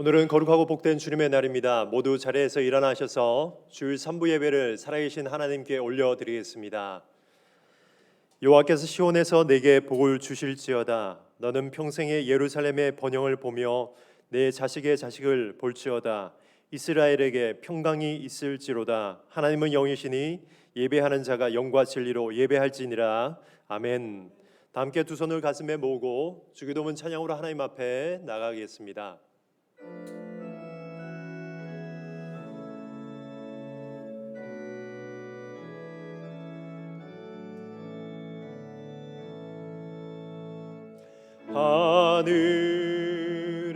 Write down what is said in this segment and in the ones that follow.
오늘은 거룩하고 복된 주님의 날입니다. 모두 자리에서 일어나셔서 주일 3부 예배를 살아계신 하나님께 올려드리겠습니다. 여호와께서 시온에서 내게 복을 주실지어다. 너는 평생에 예루살렘의 번영을 보며 내 자식의 자식을 볼지어다. 이스라엘에게 평강이 있을지로다. 하나님은 영이시니 예배하는 자가 영과 진리로 예배할지니라. 아멘. 다 함께 두 손을 가슴에 모으고 주기도문 찬양으로 하나님 앞에 나가겠습니다.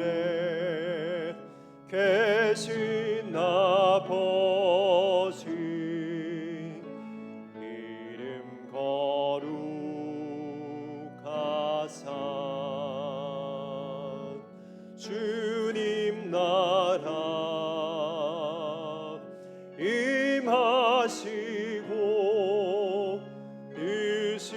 하늘에 계신 아버지 이름 거룩하사 주님 나라 임하시고 뜻이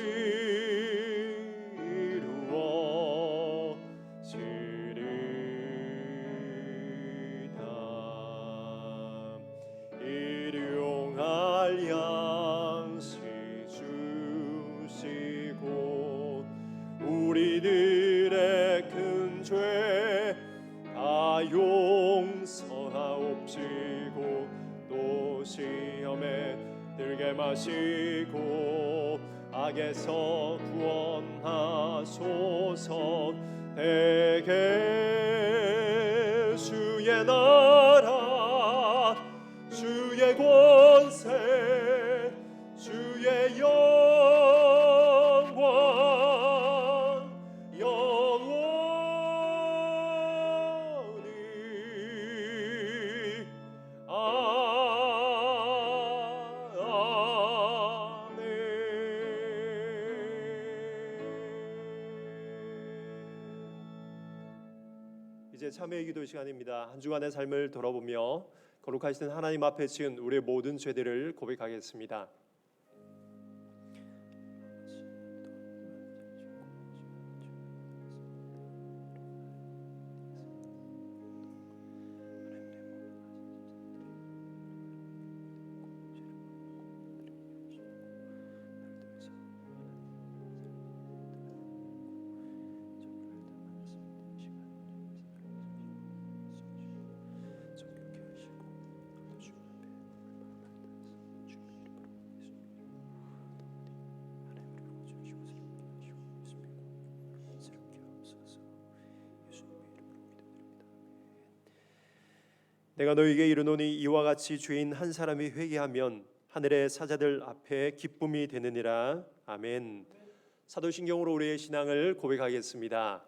일용할 양식 주시고 우리들의 큰 죄 다 용서하옵시고 또 시험에 들게 마시고 악에서 구원하소서. 대개 주의 나라 주의 권세 주의 영광 영원히 아멘. 이제 참회의 기도 시간입니다. 한 주간의 삶을 돌아보며 거룩하신 하나님 앞에 지은 우리의 모든 죄들을 고백하겠습니다. 내가 너에게 이르노니 이와 같이 죄인 한 사람이 회개하면 하늘의 사자들 앞에 기쁨이 되느니라. 아멘. 사도신경으로 우리의 신앙을 고백하겠습니다.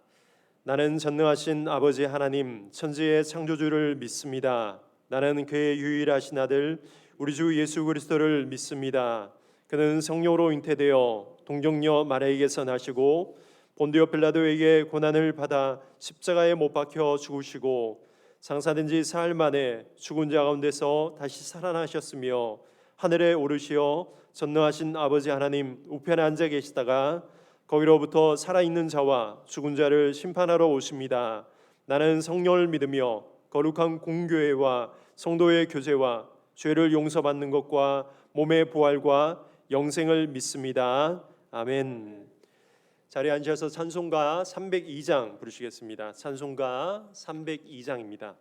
나는 전능하신 아버지 하나님 천지의 창조주를 믿습니다. 나는 그의 유일하신 아들 우리 주 예수 그리스도를 믿습니다. 그는 성령으로 잉태되어 동정녀 마리아에게서 나시고 본디오 빌라도에게 고난을 받아 십자가에 못 박혀 죽으시고 장사된 지 사흘 만에 죽은 자 가운데서 다시 살아나셨으며 하늘에 오르시어 전능하신 아버지 하나님 우편에 앉아 계시다가 거기로부터 살아있는 자와 죽은 자를 심판하러 오십니다. 나는 성령을 믿으며 거룩한 공교회와 성도의 교제와 죄를 용서받는 것과 몸의 부활과 영생을 믿습니다. 아멘. 자리에 앉으셔서 찬송가 302장 부르시겠습니다. 찬송가 302장입니다.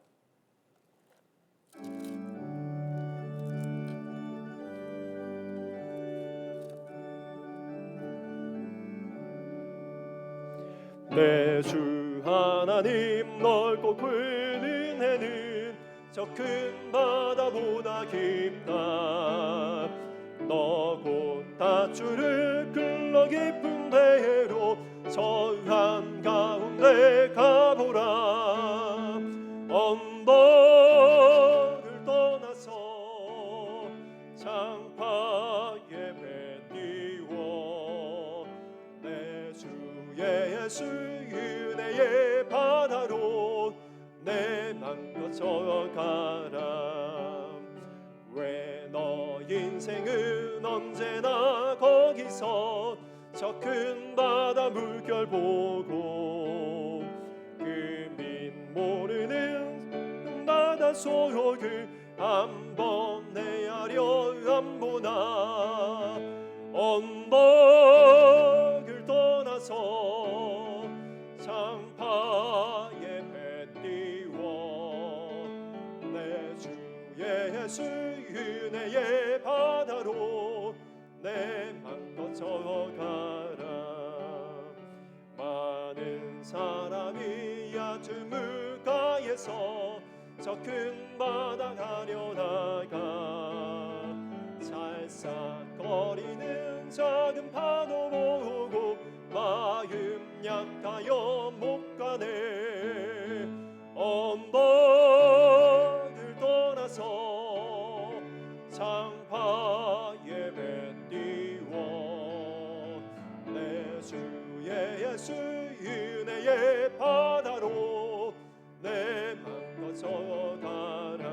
내 주 하나님 넓고 큰 은혜는 저 큰 바다보다 깊다. 너 곧 닷줄을 끌러 깊은 배로 저 한가운데 가보라. 언덕을 떠나서 장파에 배 띄워 내 주 예수 은혜의 바다로 내 맘 거쳐가라. 왜 너 인생은 언제나 거기서 저 큰 바다 물결 보고 그 민 모르는 속을 한번 내하려 함보나 언덕을 떠나서 창파에 배 띄워 내 주 예수 은혜의 바다로 내 맘껏 저가라. 많은 사람이 얕은 물가에서 저 큰 바다 가려다가 살싹거리는 작은 파도 보고 마음 약하여 못 가네. 언덕을 떠나서 창파에 배 띄워 내 주 예수 은혜의 바다로 내 맘껏 저가라.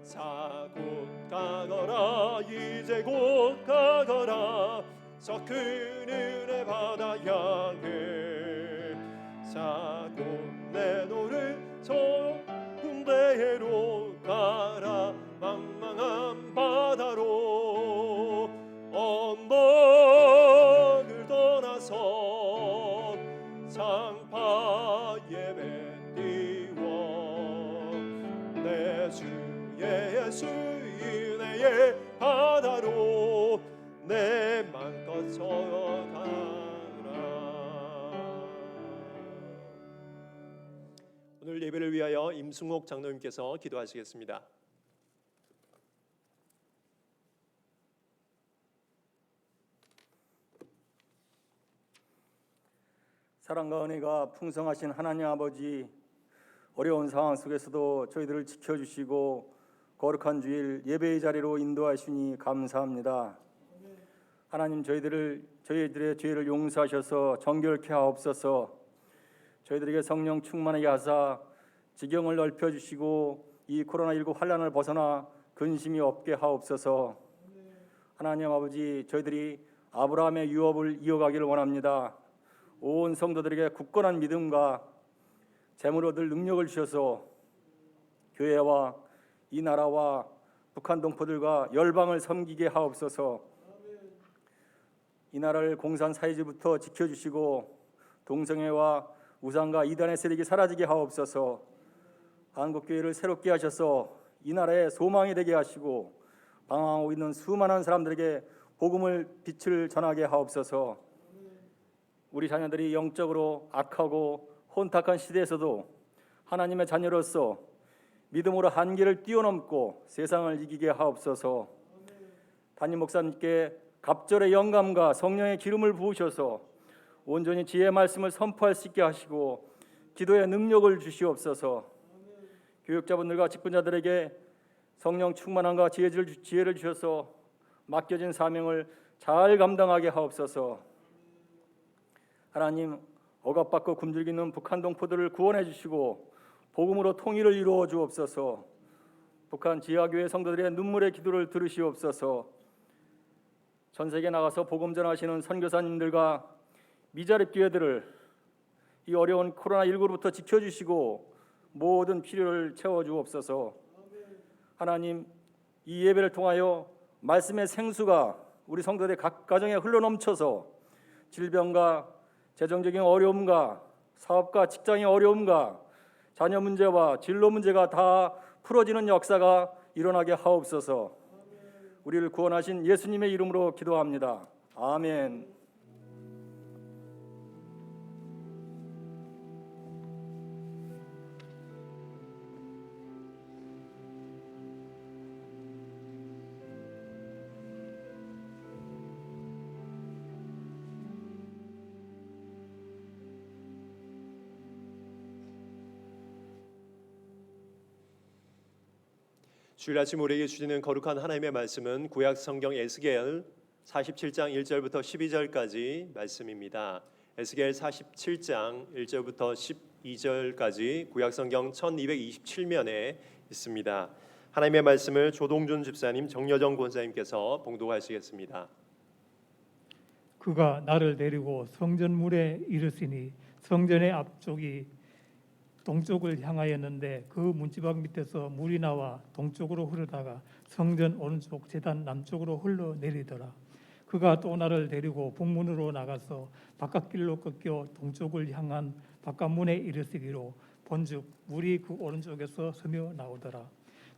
자 곧 가거라 이제 곧 가거라 저 큰 은혜 바다 향해. 자 곧 내 노를 저 군대로 가라. 망망한 바다로 언덕을 떠나서 창파에 배 띄워 내 주 예수 은혜의 바다로 내 맘껏 저가라. 오늘 예배를 위하여 임승옥 장로님께서 기도하시겠습니다. 사랑과 은혜가 풍성하신 하나님 아버지, 어려운 상황 속에서도 저희들을 지켜주시고 거룩한 주일 예배의 자리로 인도하시니 감사합니다. 하나님, 저희들의 죄를 용서하셔서 정결케 하옵소서. 저희들에게 성령 충만하게 하사 지경을 넓혀주시고 이 코로나19 환난을 벗어나 근심이 없게 하옵소서. 하나님 아버지, 저희들이 아브라함의 유업을 이어가기를 원합니다. 온 성도들에게 굳건한 믿음과 재물을 얻을 능력을 주셔서 교회와 이 나라와 북한 동포들과 열방을 섬기게 하옵소서. 이 나라를 공산 사회주의부터 지켜주시고 동성애와 우상과 이단의 세력이 사라지게 하옵소서. 한국교회를 새롭게 하셔서 이 나라의 소망이 되게 하시고 방황하고 있는 수많은 사람들에게 복음을 빛을 전하게 하옵소서. 우리 자녀들이 영적으로 악하고 혼탁한 시대에서도 하나님의 자녀로서 믿음으로 한계를 뛰어넘고 세상을 이기게 하옵소서. 담임 목사님께 갑절의 영감과 성령의 기름을 부으셔서 온전히 지혜의 말씀을 선포할 수 있게 하시고 기도의 능력을 주시옵소서. 교육자분들과 직분자들에게 성령 충만함과 지혜를 주셔서 맡겨진 사명을 잘 감당하게 하옵소서. 하나님, 억압받고 굶주리는 북한 동포들을 구원해 주시고 복음으로 통일을 이루어 주옵소서. 북한 지하교회 성도들의 눈물의 기도를 들으시옵소서. 전 세계 나가서 복음 전하시는 선교사님들과 미자립 교회들을 이 어려운 코로나19로부터 지켜주시고 모든 필요를 채워주옵소서. 하나님, 이 예배를 통하여 말씀의 생수가 우리 성도들의 각 가정에 흘러넘쳐서 질병과 재정적인 어려움과 사업과 직장의 어려움과 자녀 문제와 진로 문제가 다 풀어지는 역사가 일어나게 하옵소서. 우리를 구원하신 예수님의 이름으로 기도합니다. 아멘. 주일 아침 우리에게 주시는 거룩한 하나님의 말씀은 구약 성경 에스겔 47장 1절부터 12절까지 말씀입니다. 에스겔 47장 1절부터 12절까지 구약 성경 1227면에 있습니다. 하나님의 말씀을 조동준 집사님, 정여정 권사님께서 봉독하시겠습니다. 그가 나를 데리고 성전문에 이르시니 성전의 앞쪽이 동쪽을 향하였는데 그 문지방 밑에서 물이 나와 동쪽으로 흐르다가 성전 오른쪽 제단 남쪽으로 흘러내리더라. 그가 또 나를 데리고 북문으로 나가서 바깥길로 꺾여 동쪽을 향한 바깥문에 이르시기로 본즉 물이 그 오른쪽에서 스며 나오더라.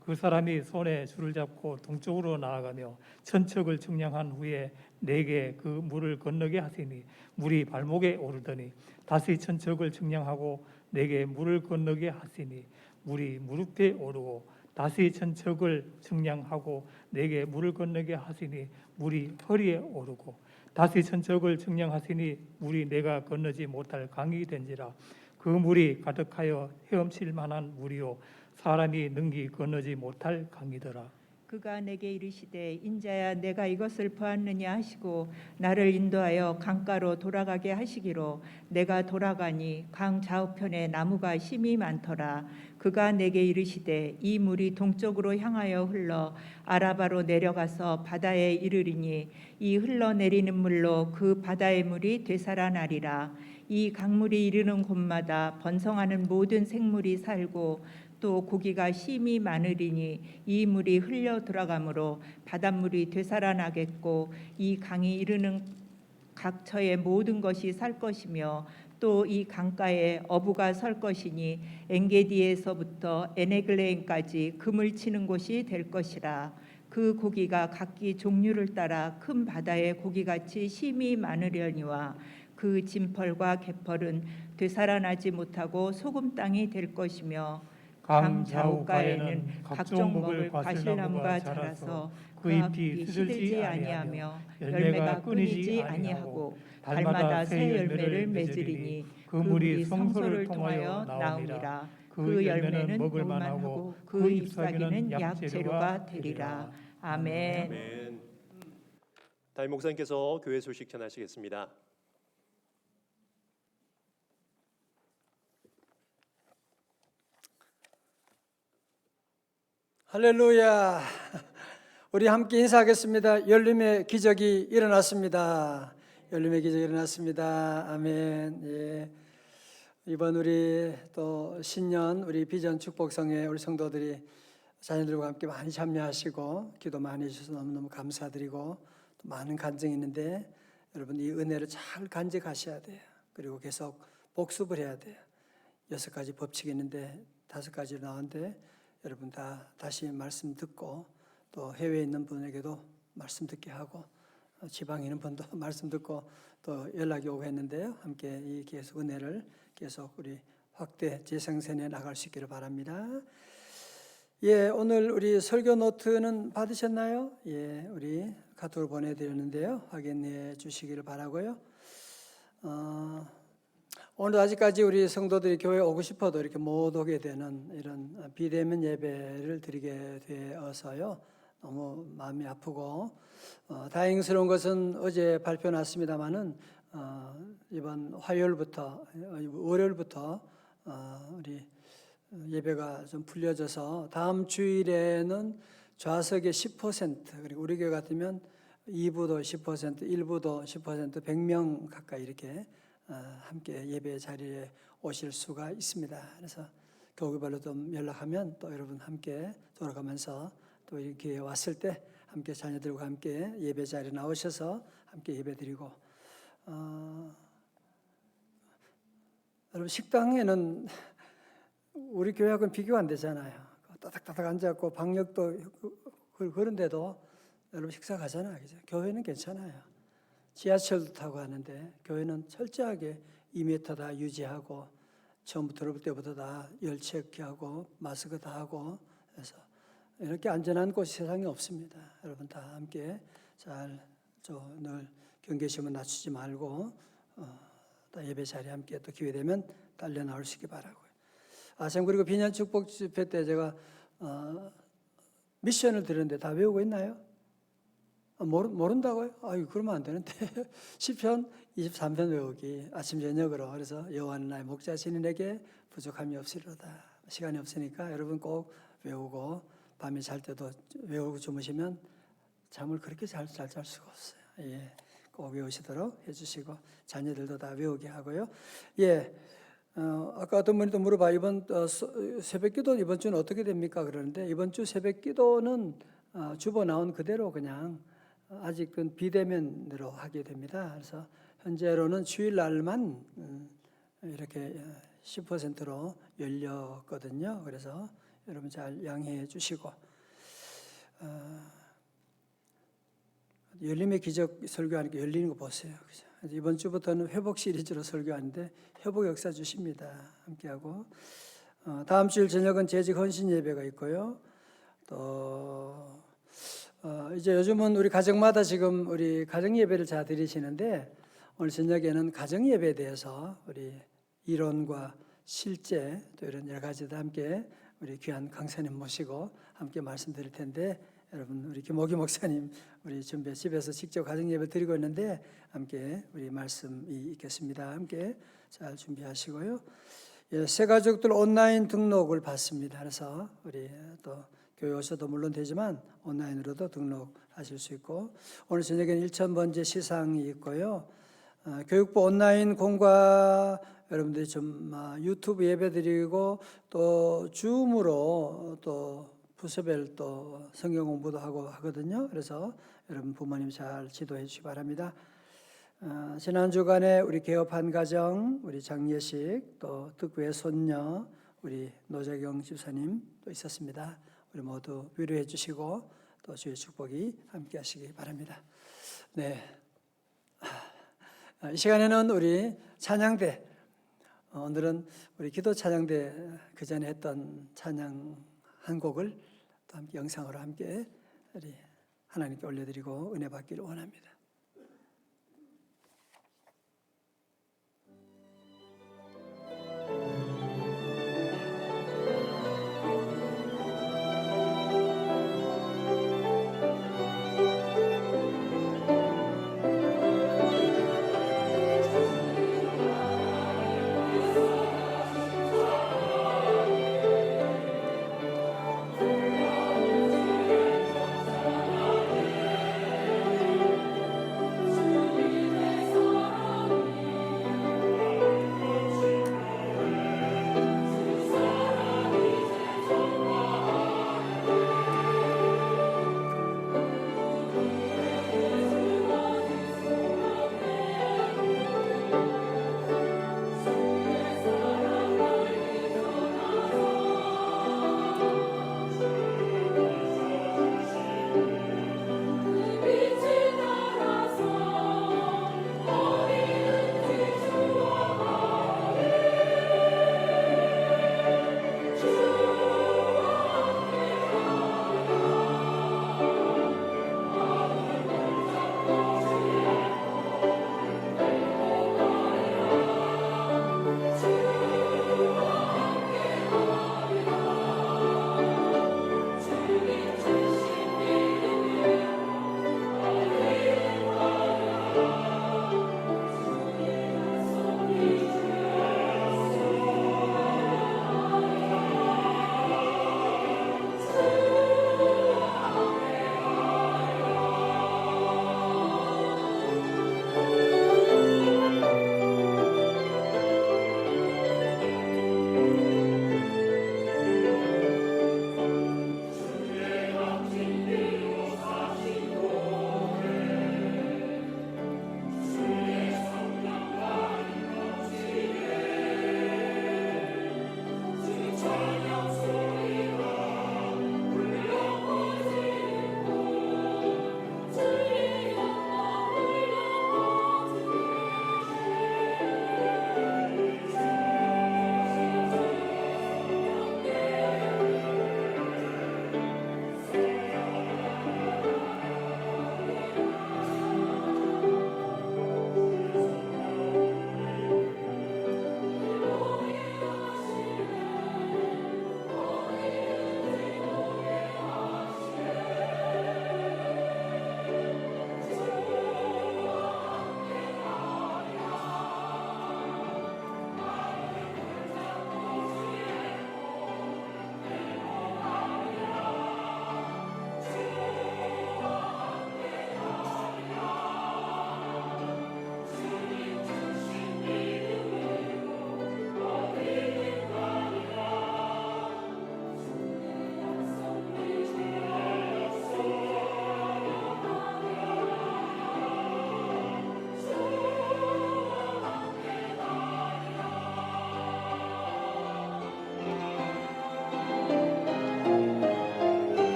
그 사람이 손에 줄을 잡고 동쪽으로 나아가며 천척을 측량한 후에 내게 그 물을 건너게 하시니 물이 발목에 오르더니 다시 천척을 측량하고 내게 물을 건너게 하시니 물이 무릎에 오르고 다시 천척을 측량하고 내게 물을 건너게 하시니 물이 허리에 오르고 다시 천척을 측량하시니 물이 내가 건너지 못할 강이 된지라. 그 물이 가득하여 헤엄칠 만한 물이요 사람이 능히 건너지 못할 강이더라. 그가 내게 이르시되 인자야 내가 이것을 보았느냐 하시고 나를 인도하여 강가로 돌아가게 하시기로 내가 돌아가니 강 좌우편에 나무가 심이 많더라. 그가 내게 이르시되 이 물이 동쪽으로 향하여 흘러 아라바로 내려가서 바다에 이르리니 이 흘러내리는 물로 그 바다의 물이 되살아나리라. 이 강물이 이르는 곳마다 번성하는 모든 생물이 살고 또 고기가 심이 많으리니 이 물이 흘려 들어가므로 바닷물이 되살아나겠고 이 강이 이르는 각처의 모든 것이 살 것이며 또 이 강가에 어부가 설 것이니 엔게디에서부터 에네글레인까지 금을 치는 곳이 될 것이라. 그 고기가 각기 종류를 따라 큰 바다의 고기같이 심이 많으려니와 그 진펄과 갯펄은 되살아나지 못하고 소금 땅이 될 것이며 강 좌우가에는 각종 먹을 과실나무가 자라서 그 잎이 시들지 아니하며 열매가 끊이지 아니하고 달마다 새 열매를 맺으리니 그 물이 성소를 통하여 나오니라. 그 열매는 먹을 만하고 그 잎사귀는 약재료가 되리라. 아멘. 아멘. 담임 목사님께서 교회 소식 전하시겠습니다. 할렐루야. 우리 함께 인사하겠습니다. 열림의 기적이 일어났습니다. 열림의 기적이 일어났습니다. 아멘. 예. 이번 우리 또 신년 우리 비전 축복성회 우리 성도들이 자녀들과 함께 많이 참여하시고 기도 많이 해주셔서 너무너무 감사드리고 또 많은 간증이 있는데 여러분 이 은혜를 잘 간직하셔야 돼요. 그리고 계속 복습을 해야 돼요. 6가지 법칙이 있는데 5가지로 나왔는데 여러분 다시 말씀 듣고 또 해외에 있는 분에게도 말씀 듣게 하고 지방에 있는 분도 말씀 듣고 또 연락이 오고 했는데요. 함께 이 계속 은혜를 계속 우리 확대 재생산해 나갈 수 있기를 바랍니다. 예, 오늘 우리 설교 노트는 받으셨나요? 예, 우리 카톡으로 보내드렸는데요. 확인해 주시기를 바라고요. 오늘 아직까지 우리 성도들이 교회에 오고 싶어도 이렇게 못 오게 되는 이런 비대면 예배를 드리게 되어서요. 너무 마음이 아프고 다행스러운 것은 어제 발표 났습니다마는 이번 화요일부터 월요일부터 우리 예배가 좀 풀려져서 다음 주일에는 좌석의 10% 그리고 우리 교회 같으면 2부도 10%, 1부도 10%, 100명 가까이 이렇게 함께 예배 자리에 오실 수가 있습니다. 그래서 교구별로 좀 연락하면 또 여러분 함께 돌아가면서 또 이렇게 왔을 때 함께 자녀들과 함께 예배 자리에 나오셔서 함께 예배드리고 여러분 식당에는 우리 교회하고는 비교가 안 되잖아요. 따닥따닥 앉아있고 방역도 그런데도 여러분 식사 가잖아요. 그죠? 교회는 괜찮아요. 지하철도 타고 하는데 교회는 철저하게 2m 다 유지하고 처음부터 들어올 때부터 다 열 체크하고 마스크 다 하고 그래서 이렇게 안전한 곳이 세상에 없습니다. 여러분 다 함께 잘 늘 경계심을 낮추지 말고 예배 자리에 함께 또 기회 되면 달려 나올 수 있기 바라고요. 참 그리고 비년 축복 집회 때 제가 미션을 드렸는데 다 외우고 있나요? 모른다고요? 아유 그러면 안 되는데 시편 23편 외우기 아침 저녁으로 그래서 여호와는 나의 목자 신인에게 부족함이 없으리로다. 시간이 없으니까 여러분 꼭 외우고 밤에 잘 때도 외우고 주무시면 잠을 그렇게 잘 수가 없어요. 예, 꼭 외우시도록 해주시고 자녀들도 다 외우게 하고요. 예, 아까 어떤 분이 또 물어봐 이번 새벽기도 이번 주는 어떻게 됩니까? 그러는데 이번 주 새벽기도는 주보 나온 그대로 그냥 아직은 비대면으로 하게 됩니다. 그래서 현재로는 주일날만 이렇게 10%로 열렸거든요. 그래서 여러분 잘 양해해 주시고 열림의 기적 설교하니까 열리는 거 보세요. 그죠? 이번 주부터는 회복 시리즈로 설교하는데 회복 역사 주십니다. 함께하고 다음 주일 저녁은 재직 헌신 예배가 있고요. 또 이제 요즘은 우리 가정마다 지금 우리 가정 예배를 잘 드리시는데 오늘 저녁에는 가정 예배에 대해서 우리 이론과 실제 또 이런 여러 가지도 함께 우리 귀한 강사님 모시고 함께 말씀드릴 텐데 여러분 우리 김옥희 목사님 우리 준비 집에서 직접 가정 예배 드리고 있는데 함께 우리 말씀이 있겠습니다. 함께 잘 준비하시고요. 예, 새 가족들 온라인 등록을 받습니다. 그래서 우리 또 교회 오셔도 물론 되지만 온라인으로도 등록하실 수 있고 오늘 저녁에는 1000번째 시상이 있고요. 교육부 온라인 공과 여러분들이 좀 유튜브 예배 드리고 또 줌으로 또 부서별 또 성경 공부도 하고 하거든요. 그래서 여러분 부모님 잘 지도해 주시기 바랍니다. 지난 주간에 우리 개업한 가정, 우리 장례식, 또 특구의 손녀, 우리 노재경 집사님 또 있었습니다. 우리 모두 위로해 주시고 또 주의 축복이 함께 하시기 바랍니다. 네, 이 시간에는 우리 찬양대 오늘은 우리 기도 찬양대 그 전에 했던 찬양 한 곡을 또 함께 영상으로 함께 우리 하나님께 올려드리고 은혜 받기를 원합니다.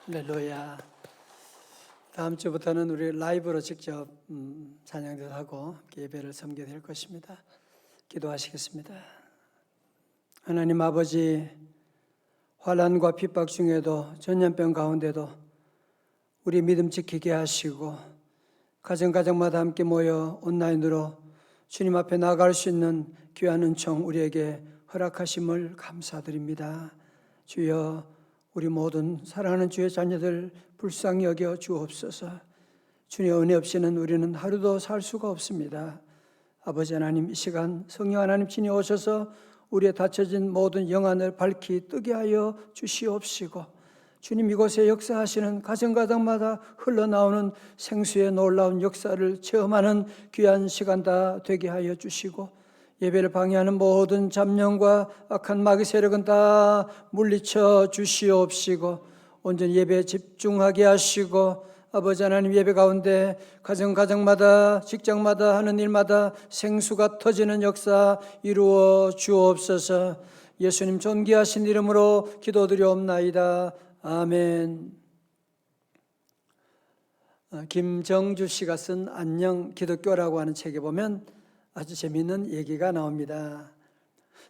할렐루야. 다음 주부터는 우리 라이브로 직접 찬양도 하고 예배를 섬기게 될 것입니다. 기도하시겠습니다. 하나님 아버지, 환난과 핍박 중에도 전염병 가운데도 우리 믿음 지키게 하시고 가정가정마다 함께 모여 온라인으로 주님 앞에 나갈 수 있는 귀한 은총 우리에게 허락하심을 감사드립니다. 주여, 우리 모든 사랑하는 주의 자녀들 불쌍히 여겨 주옵소서. 주님의 은혜 없이는 우리는 하루도 살 수가 없습니다. 아버지 하나님, 이 시간 성령 하나님 친히 오셔서 우리의 닫혀진 모든 영안을 밝히 뜨게 하여 주시옵시고, 주님 이곳에 역사하시는 가정가정마다 흘러나오는 생수의 놀라운 역사를 체험하는 귀한 시간 다 되게 하여 주시고, 예배를 방해하는 모든 잡념과 악한 마귀 세력은 다 물리쳐 주시옵시고, 온전히 예배에 집중하게 하시고, 아버지 하나님, 예배 가운데 가정가정마다 직장마다 하는 일마다 생수가 터지는 역사 이루어 주옵소서. 예수님 존귀하신 이름으로 기도드리옵나이다. 아멘. 김정주 씨가 쓴 안녕 기독교라고 하는 책에 보면 아주 재미있는 얘기가 나옵니다.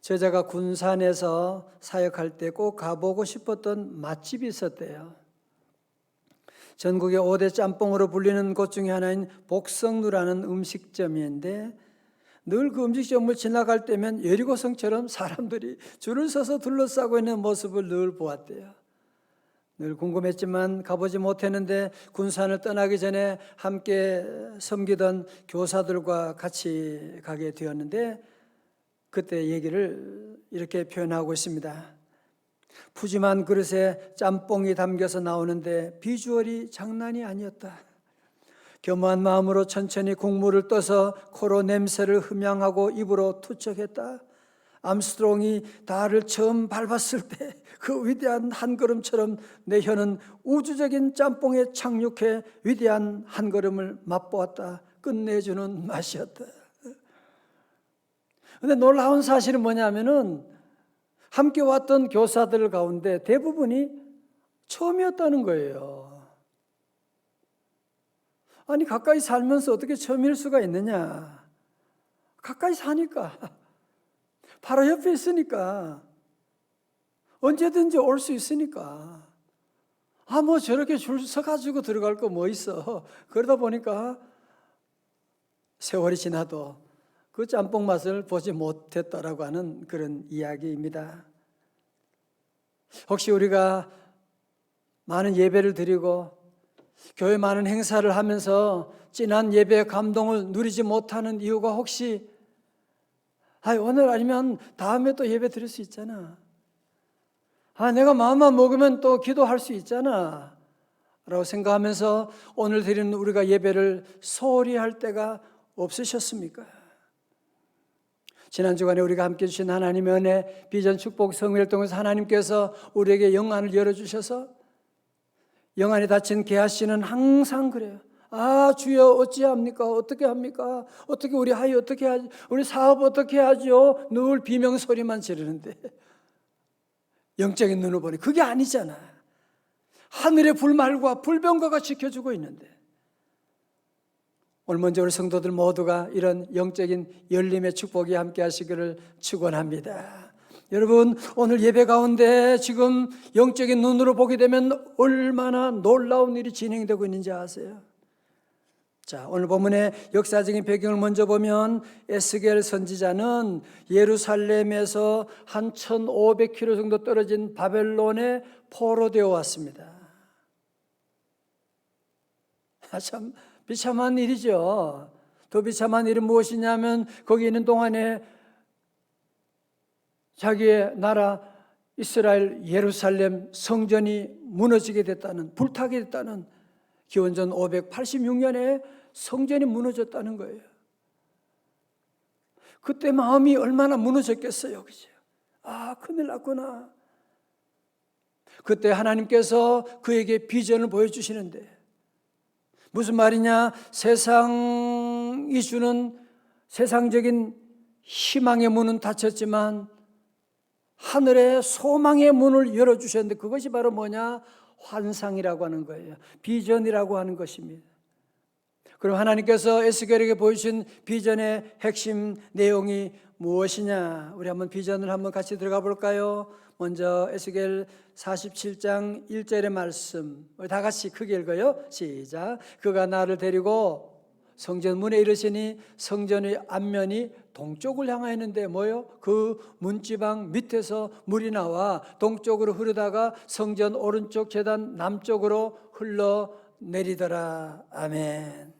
저자가 군산에서 사역할 때 꼭 가보고 싶었던 맛집이 있었대요. 전국의 5대 짬뽕으로 불리는 곳 중에 하나인 복성루라는 음식점인데, 늘 그 음식점을 지나갈 때면 여리고성처럼 사람들이 줄을 서서 둘러싸고 있는 모습을 늘 보았대요. 늘 궁금했지만 가보지 못했는데, 군산을 떠나기 전에 함께 섬기던 교사들과 같이 가게 되었는데, 그때 얘기를 이렇게 표현하고 있습니다. 푸짐한 그릇에 짬뽕이 담겨서 나오는데 비주얼이 장난이 아니었다. 겸허한 마음으로 천천히 국물을 떠서 코로 냄새를 흠양하고 입으로 투척했다. 암스트롱이 달을 처음 밟았을 때 그 위대한 한 걸음처럼 내 혀는 우주적인 짬뽕에 착륙해 위대한 한 걸음을 맛보았다. 끝내주는 맛이었다. 근데 놀라운 사실은 뭐냐면은, 함께 왔던 교사들 가운데 대부분이 처음이었다는 거예요. 아니, 가까이 살면서 어떻게 처음일 수가 있느냐? 가까이 사니까, 바로 옆에 있으니까, 언제든지 올 수 있으니까. 뭐 저렇게 줄 서가지고 들어갈 거 뭐 있어. 그러다 보니까 세월이 지나도 그 짬뽕 맛을 보지 못했다라고 하는 그런 이야기입니다. 혹시 우리가 많은 예배를 드리고 교회 많은 행사를 하면서 진한 예배의 감동을 누리지 못하는 이유가 혹시 오늘 아니면 다음에 또 예배 드릴 수 있잖아. 내가 마음만 먹으면 또 기도할 수 있잖아 라고 생각하면서 오늘 드리는 우리가 예배를 소홀히 할 때가 없으셨습니까? 지난 주간에 우리가 함께 주신 하나님의 은혜, 비전 축복 성회를 통해서 하나님께서 우리에게 영안을 열어주셔서, 영안이 닫힌 게하 씨는 항상 그래요. 주여 어찌합니까? 어떻게 합니까? 어떻게 우리 하이 어떻게 하지? 우리 사업 어떻게 하죠? 늘 비명소리만 지르는데 영적인 눈을 보니 그게 아니잖아. 하늘의 불말과 불병거가 지켜주고 있는데, 오늘 먼저 우리 성도들 모두가 이런 영적인 열림의 축복이 함께 하시기를 축원합니다. 여러분, 오늘 예배 가운데 지금 영적인 눈으로 보게 되면 얼마나 놀라운 일이 진행되고 있는지 아세요? 자, 오늘 본문의 역사적인 배경을 먼저 보면, 에스겔 선지자는 예루살렘에서 한 1500km 정도 떨어진 바벨론에 포로되어 왔습니다. 참 비참한 일이죠. 더 비참한 일은 무엇이냐면, 거기 있는 동안에 자기의 나라 이스라엘 예루살렘 성전이 무너지게 됐다는, 불타게 됐다는, 기원전 586년에 성전이 무너졌다는 거예요. 그때 마음이 얼마나 무너졌겠어요, 그죠? 큰일 났구나. 그때 하나님께서 그에게 비전을 보여주시는데, 무슨 말이냐? 세상이 주는 세상적인 희망의 문은 닫혔지만 하늘의 소망의 문을 열어주셨는데 그것이 바로 뭐냐? 환상이라고 하는 거예요. 비전이라고 하는 것입니다. 그럼 하나님께서 에스겔에게 보여주신 비전의 핵심 내용이 무엇이냐? 우리 한번 비전을 한번 같이 들어가 볼까요? 먼저 에스겔 47장 1절의 말씀, 우리 다 같이 크게 읽어요. 시작. 그가 나를 데리고 성전 문에 이르시니 성전의 앞면이 동쪽을 향하였는데 뭐요? 그 문지방 밑에서 물이 나와 동쪽으로 흐르다가 성전 오른쪽 제단 남쪽으로 흘러내리더라. 아멘.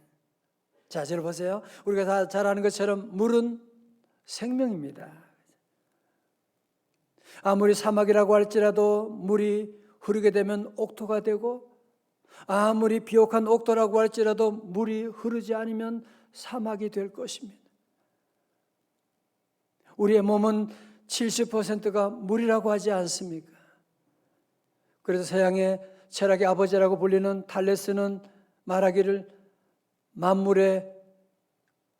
자, 저를 보세요. 우리가 다 잘 아는 것처럼 물은 생명입니다. 아무리 사막이라고 할지라도 물이 흐르게 되면 옥토가 되고, 아무리 비옥한 옥토라고 할지라도 물이 흐르지 않으면 사막이 될 것입니다. 우리의 몸은 70%가 물이라고 하지 않습니까? 그래서 서양의 철학의 아버지라고 불리는 탈레스는 말하기를 만물의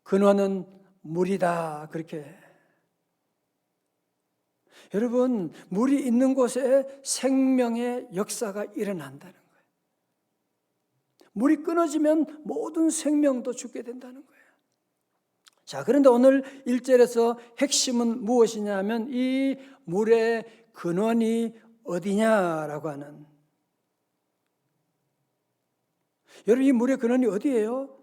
근원은 물이다, 그렇게. 여러분, 물이 있는 곳에 생명의 역사가 일어난다는 거예요. 물이 끊어지면 모든 생명도 죽게 된다는 거예요. 자, 그런데 오늘 1절에서 핵심은 무엇이냐 하면 이 물의 근원이 어디냐라고 하는. 여러분, 이 물의 근원이 어디예요?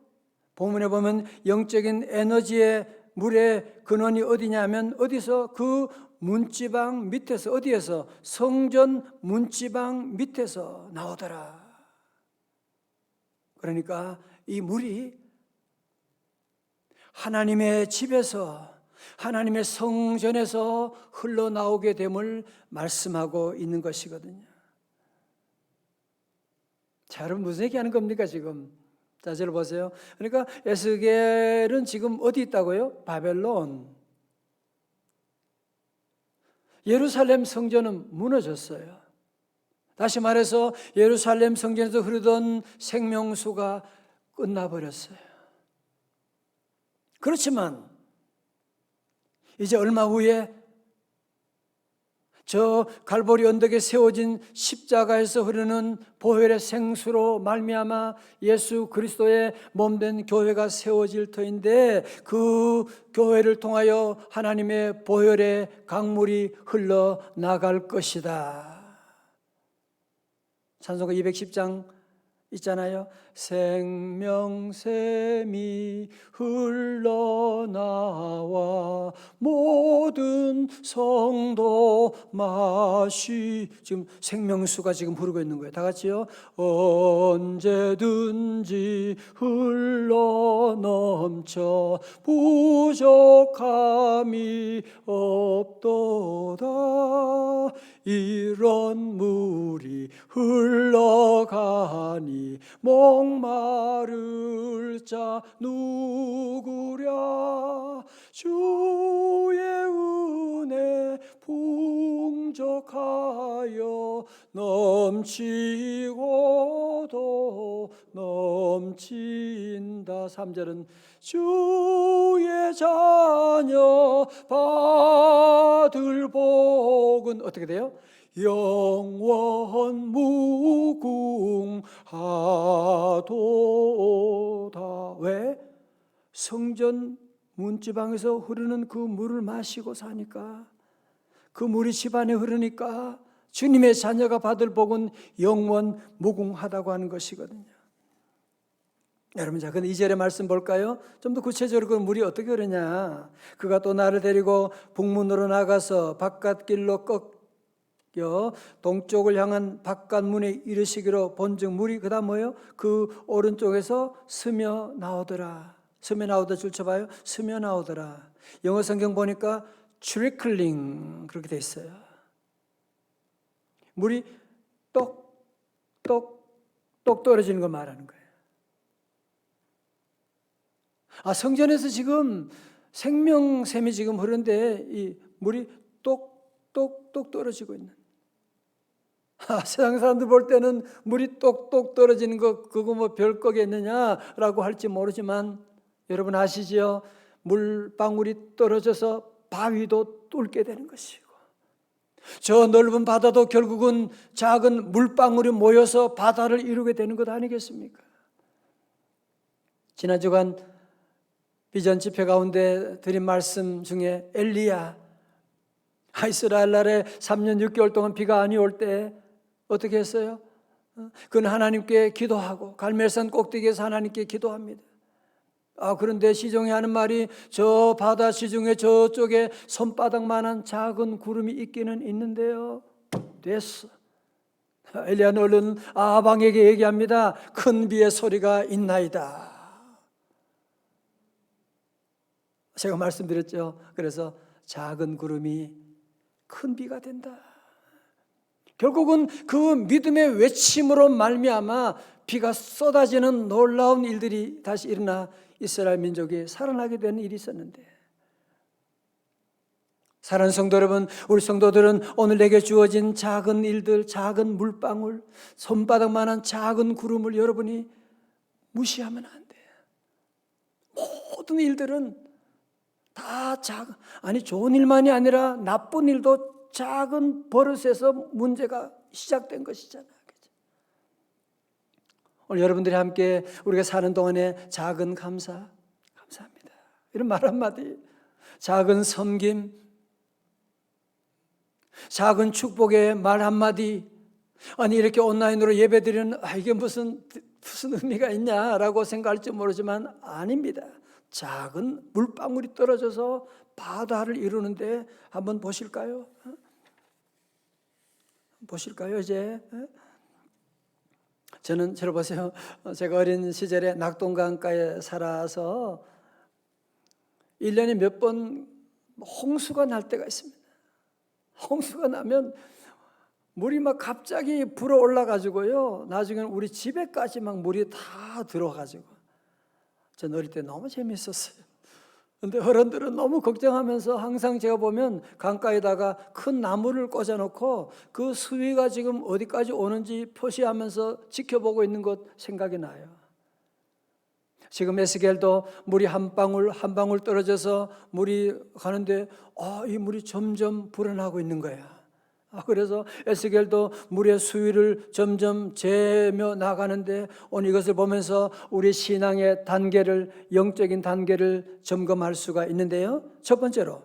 본문에 보면 영적인 에너지의 물의 근원이 어디냐 하면 어디서? 그 문지방 밑에서. 어디에서? 성전 문지방 밑에서 나오더라. 그러니까 이 물이 하나님의 집에서, 하나님의 성전에서 흘러나오게 됨을 말씀하고 있는 것이거든요. 자, 여러분 무슨 얘기하는 겁니까 지금? 자, 저를 보세요. 그러니까 에스겔은 지금 어디 있다고요? 바벨론. 예루살렘 성전은 무너졌어요. 다시 말해서 예루살렘 성전에서 흐르던 생명수가 끝나버렸어요. 그렇지만 이제 얼마 후에 저 갈보리 언덕에 세워진 십자가에서 흐르는 보혈의 생수로 말미암아 예수 그리스도의 몸된 교회가 세워질 터인데, 그 교회를 통하여 하나님의 보혈의 강물이 흘러나갈 것이다. 찬송가 210장 있잖아요. 생명샘이 흘러나와 모든 성도 지금 생명수가 지금 흐르고 있는 거예요. 다 같이요. 언제든지 흘러넘쳐 부족함이 없도다. 이런 물이 흘러가니 목마를 자 누구랴. 주의 은혜 풍족하여 넘치고도 넘친다. 3절은 주의 자녀 받을 복은 어떻게 돼요? 영원 무궁하도다. 왜? 성전 문지방에서 흐르는 그 물을 마시고 사니까, 그 물이 집안에 흐르니까 주님의 자녀가 받을 복은 영원 무궁하다고 하는 것이거든요. 여러분, 자, 근데 2절의 말씀 볼까요? 좀 더 구체적으로 그 물이 어떻게 흐르냐. 그가 또 나를 데리고 북문으로 나가서 바깥길로 꺾여 동쪽을 향한 바깥문에 이르시기로 본즉 물이 그다음 뭐예요? 그 오른쪽에서 스며 나오더라. 스며 나오다 줄 쳐봐요. 스며 나오더라. 영어 성경 보니까 trickling 그렇게 돼 있어요. 물이 똑 떨어지는 걸 말하는 거예요. 아, 성전에서 지금 생명샘이 지금 흐르는데 이 물이 똑 떨어지고 있는. 세상 사람들 볼 때는 물이 똑 떨어지는 거 그거 뭐 별거겠느냐라고 할지 모르지만, 여러분 아시지요? 물방울이 떨어져서 바위도 뚫게 되는 것이고, 저 넓은 바다도 결국은 작은 물방울이 모여서 바다를 이루게 되는 것 아니겠습니까? 지난 주간 비전 집회 가운데 드린 말씀 중에 엘리야, 이스라엘 나라에 3년 6개월 동안 비가 아니 올 때 어떻게 했어요? 그는 하나님께 기도하고 갈멜산 꼭대기에서 하나님께 기도합니다. 그런데 시종이 하는 말이 저 바다 시중에 저쪽에 손바닥만한 작은 구름이 있기는 있는데요. 됐어. 엘리야는 얼른 아방에게 얘기합니다. 큰 비의 소리가 있나이다. 제가 말씀드렸죠. 그래서 작은 구름이 큰 비가 된다. 결국은 그 믿음의 외침으로 말미암아 비가 쏟아지는 놀라운 일들이 다시 일어나 이스라엘 민족이 살아나게 되는 일이 있었는데, 사랑하는 성도 여러분, 우리 성도들은 오늘 내게 주어진 작은 일들, 작은 물방울, 손바닥만한 작은 구름을 여러분이 무시하면 안 돼. 모든 일들은 다 좋은 일만이 아니라 나쁜 일도 작은 버릇에서 문제가 시작된 것이잖아요. 오늘 여러분들이 함께 우리가 사는 동안에 작은 감사합니다. 이런 말 한마디, 작은 섬김, 작은 축복의 말 한마디, 아니 이렇게 온라인으로 예배드리는 이게 무슨 의미가 있냐라고 생각할지 모르지만 아닙니다. 작은 물방울이 떨어져서 바다를 이루는데 한번 보실까요? 보실까요 이제? 저는 보세요. 제가 어린 시절에 낙동강가에 살아서 1년에 몇 번 홍수가 날 때가 있습니다. 홍수가 나면 물이 막 갑자기 불어 올라가지고요. 나중에는 우리 집에까지 막 물이 다 들어가지고. 전 어릴 때 너무 재밌었어요. 근데 어른들은 너무 걱정하면서 항상 제가 보면 강가에다가 큰 나무를 꽂아놓고 그 수위가 지금 어디까지 오는지 표시하면서 지켜보고 있는 것 생각이 나요. 지금 에스겔도 물이 한 방울 한 방울 떨어져서 물이 가는데 이 물이 점점 불어나고 있는 거야. 그래서 에스겔도 물의 수위를 점점 재며 나가는데 오늘 이것을 보면서 우리 신앙의 단계를, 영적인 단계를 점검할 수가 있는데요. 첫 번째로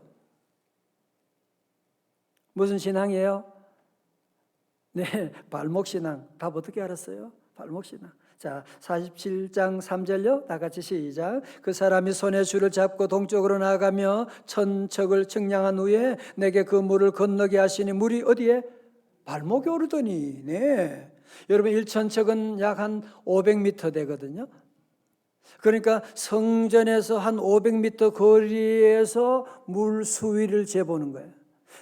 무슨 신앙이에요? 네, 발목신앙. 답 어떻게 알았어요? 발목신앙. 자, 47장 3절요. 다 같이 시작. 그 사람이 손에 줄을 잡고 동쪽으로 나아가며 천척을 측량한 후에 내게 그 물을 건너게 하시니 물이 어디에? 발목에 오르더니. 네. 여러분 1천척은 약 한 500m 되거든요. 그러니까 성전에서 한 500m 거리에서 물 수위를 재보는 거예요.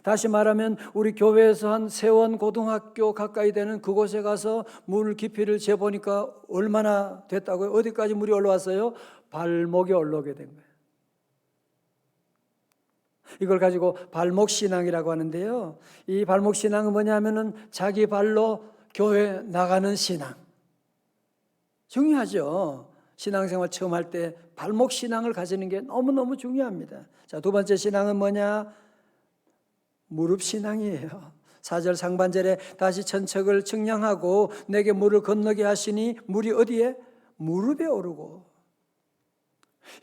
다시 말하면 우리 교회에서 한 세원 고등학교 가까이 되는 그곳에 가서 물 깊이를 재보니까 얼마나 됐다고요? 어디까지 물이 올라왔어요? 발목에 올라오게 된 거예요. 이걸 가지고 발목신앙이라고 하는데요. 이 발목신앙은 뭐냐면은 자기 발로 교회 나가는 신앙. 중요하죠. 신앙생활 처음 할 때 발목신앙을 가지는 게 너무너무 중요합니다. 자, 두 번째 신앙은 뭐냐? 무릎신앙이에요. 4절 상반절에 다시 천척을 측량하고 내게 물을 건너게 하시니 물이 어디에? 무릎에 오르고.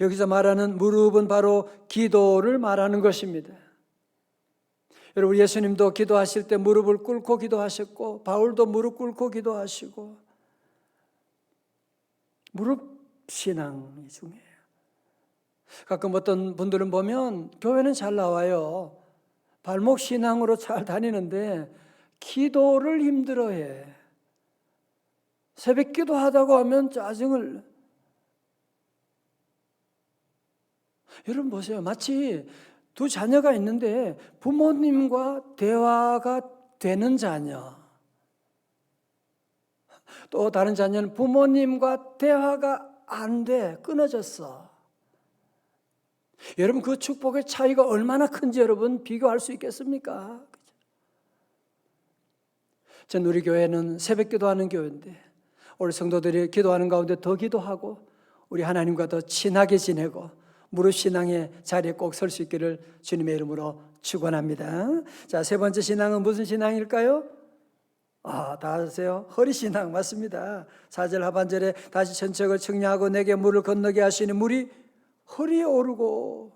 여기서 말하는 무릎은 바로 기도를 말하는 것입니다. 여러분 예수님도 기도하실 때 무릎을 꿇고 기도하셨고 바울도 무릎 꿇고 기도하시고 무릎신앙이 중요해요. 가끔 어떤 분들은 보면 교회는 잘 나와요. 발목 신앙으로 잘 다니는데 기도를 힘들어해. 새벽 기도하다고 하면 짜증을. 여러분 보세요. 마치 두 자녀가 있는데 부모님과 대화가 되는 자녀, 또 다른 자녀는 부모님과 대화가 안 돼, 끊어졌어. 여러분 그 축복의 차이가 얼마나 큰지 여러분 비교할 수 있겠습니까? 전 우리 교회는 새벽 기도하는 교회인데 우리 성도들이 기도하는 가운데 더 기도하고 우리 하나님과 더 친하게 지내고 무릎 신앙의 자리에 꼭 설 수 있기를 주님의 이름으로 축원합니다. 자, 세 번째 신앙은 무슨 신앙일까요? 다 아세요? 허리신앙 맞습니다. 4절 하반절에 다시 천척을 측량하고 내게 물을 건너게 하시니 물이 허리에 오르고,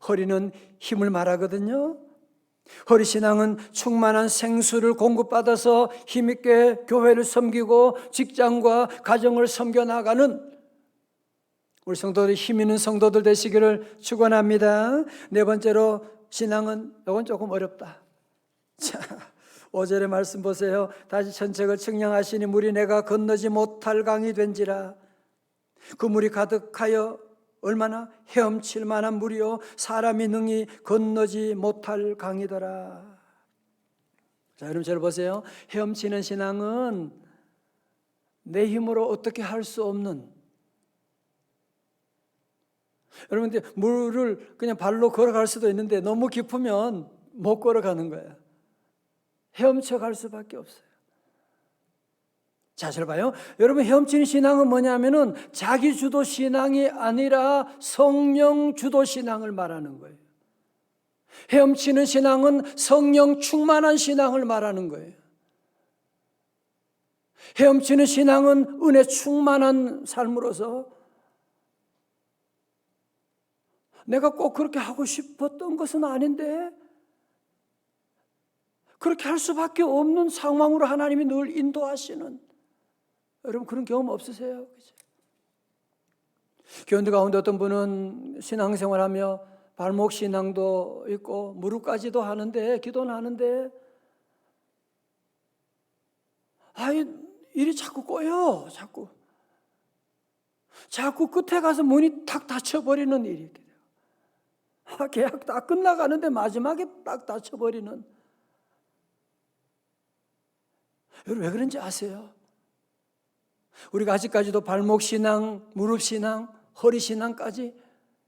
허리는 힘을 말하거든요. 허리신앙은 충만한 생수를 공급받아서 힘있게 교회를 섬기고 직장과 가정을 섬겨나가는 우리 성도들, 힘있는 성도들 되시기를 축원합니다. 네 번째로 신앙은, 이건 조금 어렵다. 자, 5절의 말씀 보세요. 다시 천척을 측량하시니 물이 내가 건너지 못할 강이 된지라. 그 물이 가득하여 얼마나 헤엄칠 만한 물이요 사람이 능히 건너지 못할 강이더라. 자, 여러분 잘 보세요. 헤엄치는 신앙은 내 힘으로 어떻게 할 수 없는, 여러분 물을 그냥 발로 걸어갈 수도 있는데 너무 깊으면 못 걸어가는 거예요. 헤엄쳐 갈 수밖에 없어요. 자, 잘 봐요. 여러분, 헤엄치는 신앙은 뭐냐면은 자기 주도 신앙이 아니라 성령 주도 신앙을 말하는 거예요. 헤엄치는 신앙은 성령 충만한 신앙을 말하는 거예요. 헤엄치는 신앙은 은혜 충만한 삶으로서 내가 꼭 그렇게 하고 싶었던 것은 아닌데 그렇게 할 수밖에 없는 상황으로 하나님이 늘 인도하시는, 여러분 그런 경험 없으세요? 그죠? 교인들 가운데 어떤 분은 신앙생활하며 발목 신앙도 있고 무릎까지도 하는데, 기도는 하는데 일이 자꾸 꼬여. 자꾸 끝에 가서 문이 탁 닫혀버리는 일이 있게 돼요. 계약 다 끝나가는데 마지막에 딱 닫혀버리는. 여러분 왜 그런지 아세요? 우리가 아직까지도 발목 신앙, 무릎 신앙, 허리 신앙까지,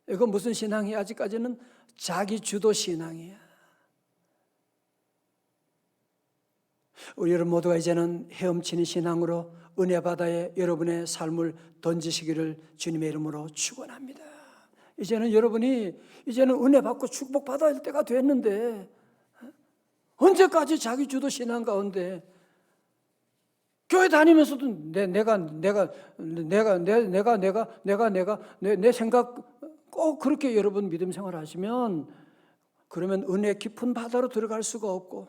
이건 무슨 신앙이야? 아직까지는 자기 주도 신앙이야. 우리 여러분 모두가 이제는 헤엄치는 신앙으로 은혜 바다에 여러분의 삶을 던지시기를 주님의 이름으로 축원합니다. 이제는 여러분이 은혜 받고 축복 받아야 할 때가 됐는데 언제까지 자기 주도 신앙 가운데 교회 다니면서도 내 생각 꼭 그렇게 여러분 믿음 생활 하시면 그러면 은혜 깊은 바다로 들어갈 수가 없고,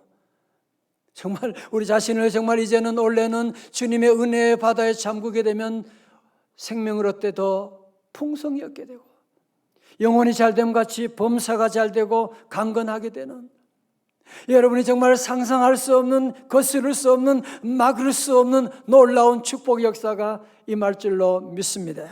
정말 우리 자신을 정말 이제는 원래는 주님의 은혜의 바다에 잠그게 되면 생명을 얻되 더 풍성히 얻게 되고 영혼이 잘됨 같이 범사가 잘되고 강건하게 되는, 여러분이 정말 상상할 수 없는, 거스를 수 없는, 막을 수 없는 놀라운 축복의 역사가 임할 줄로 믿습니다.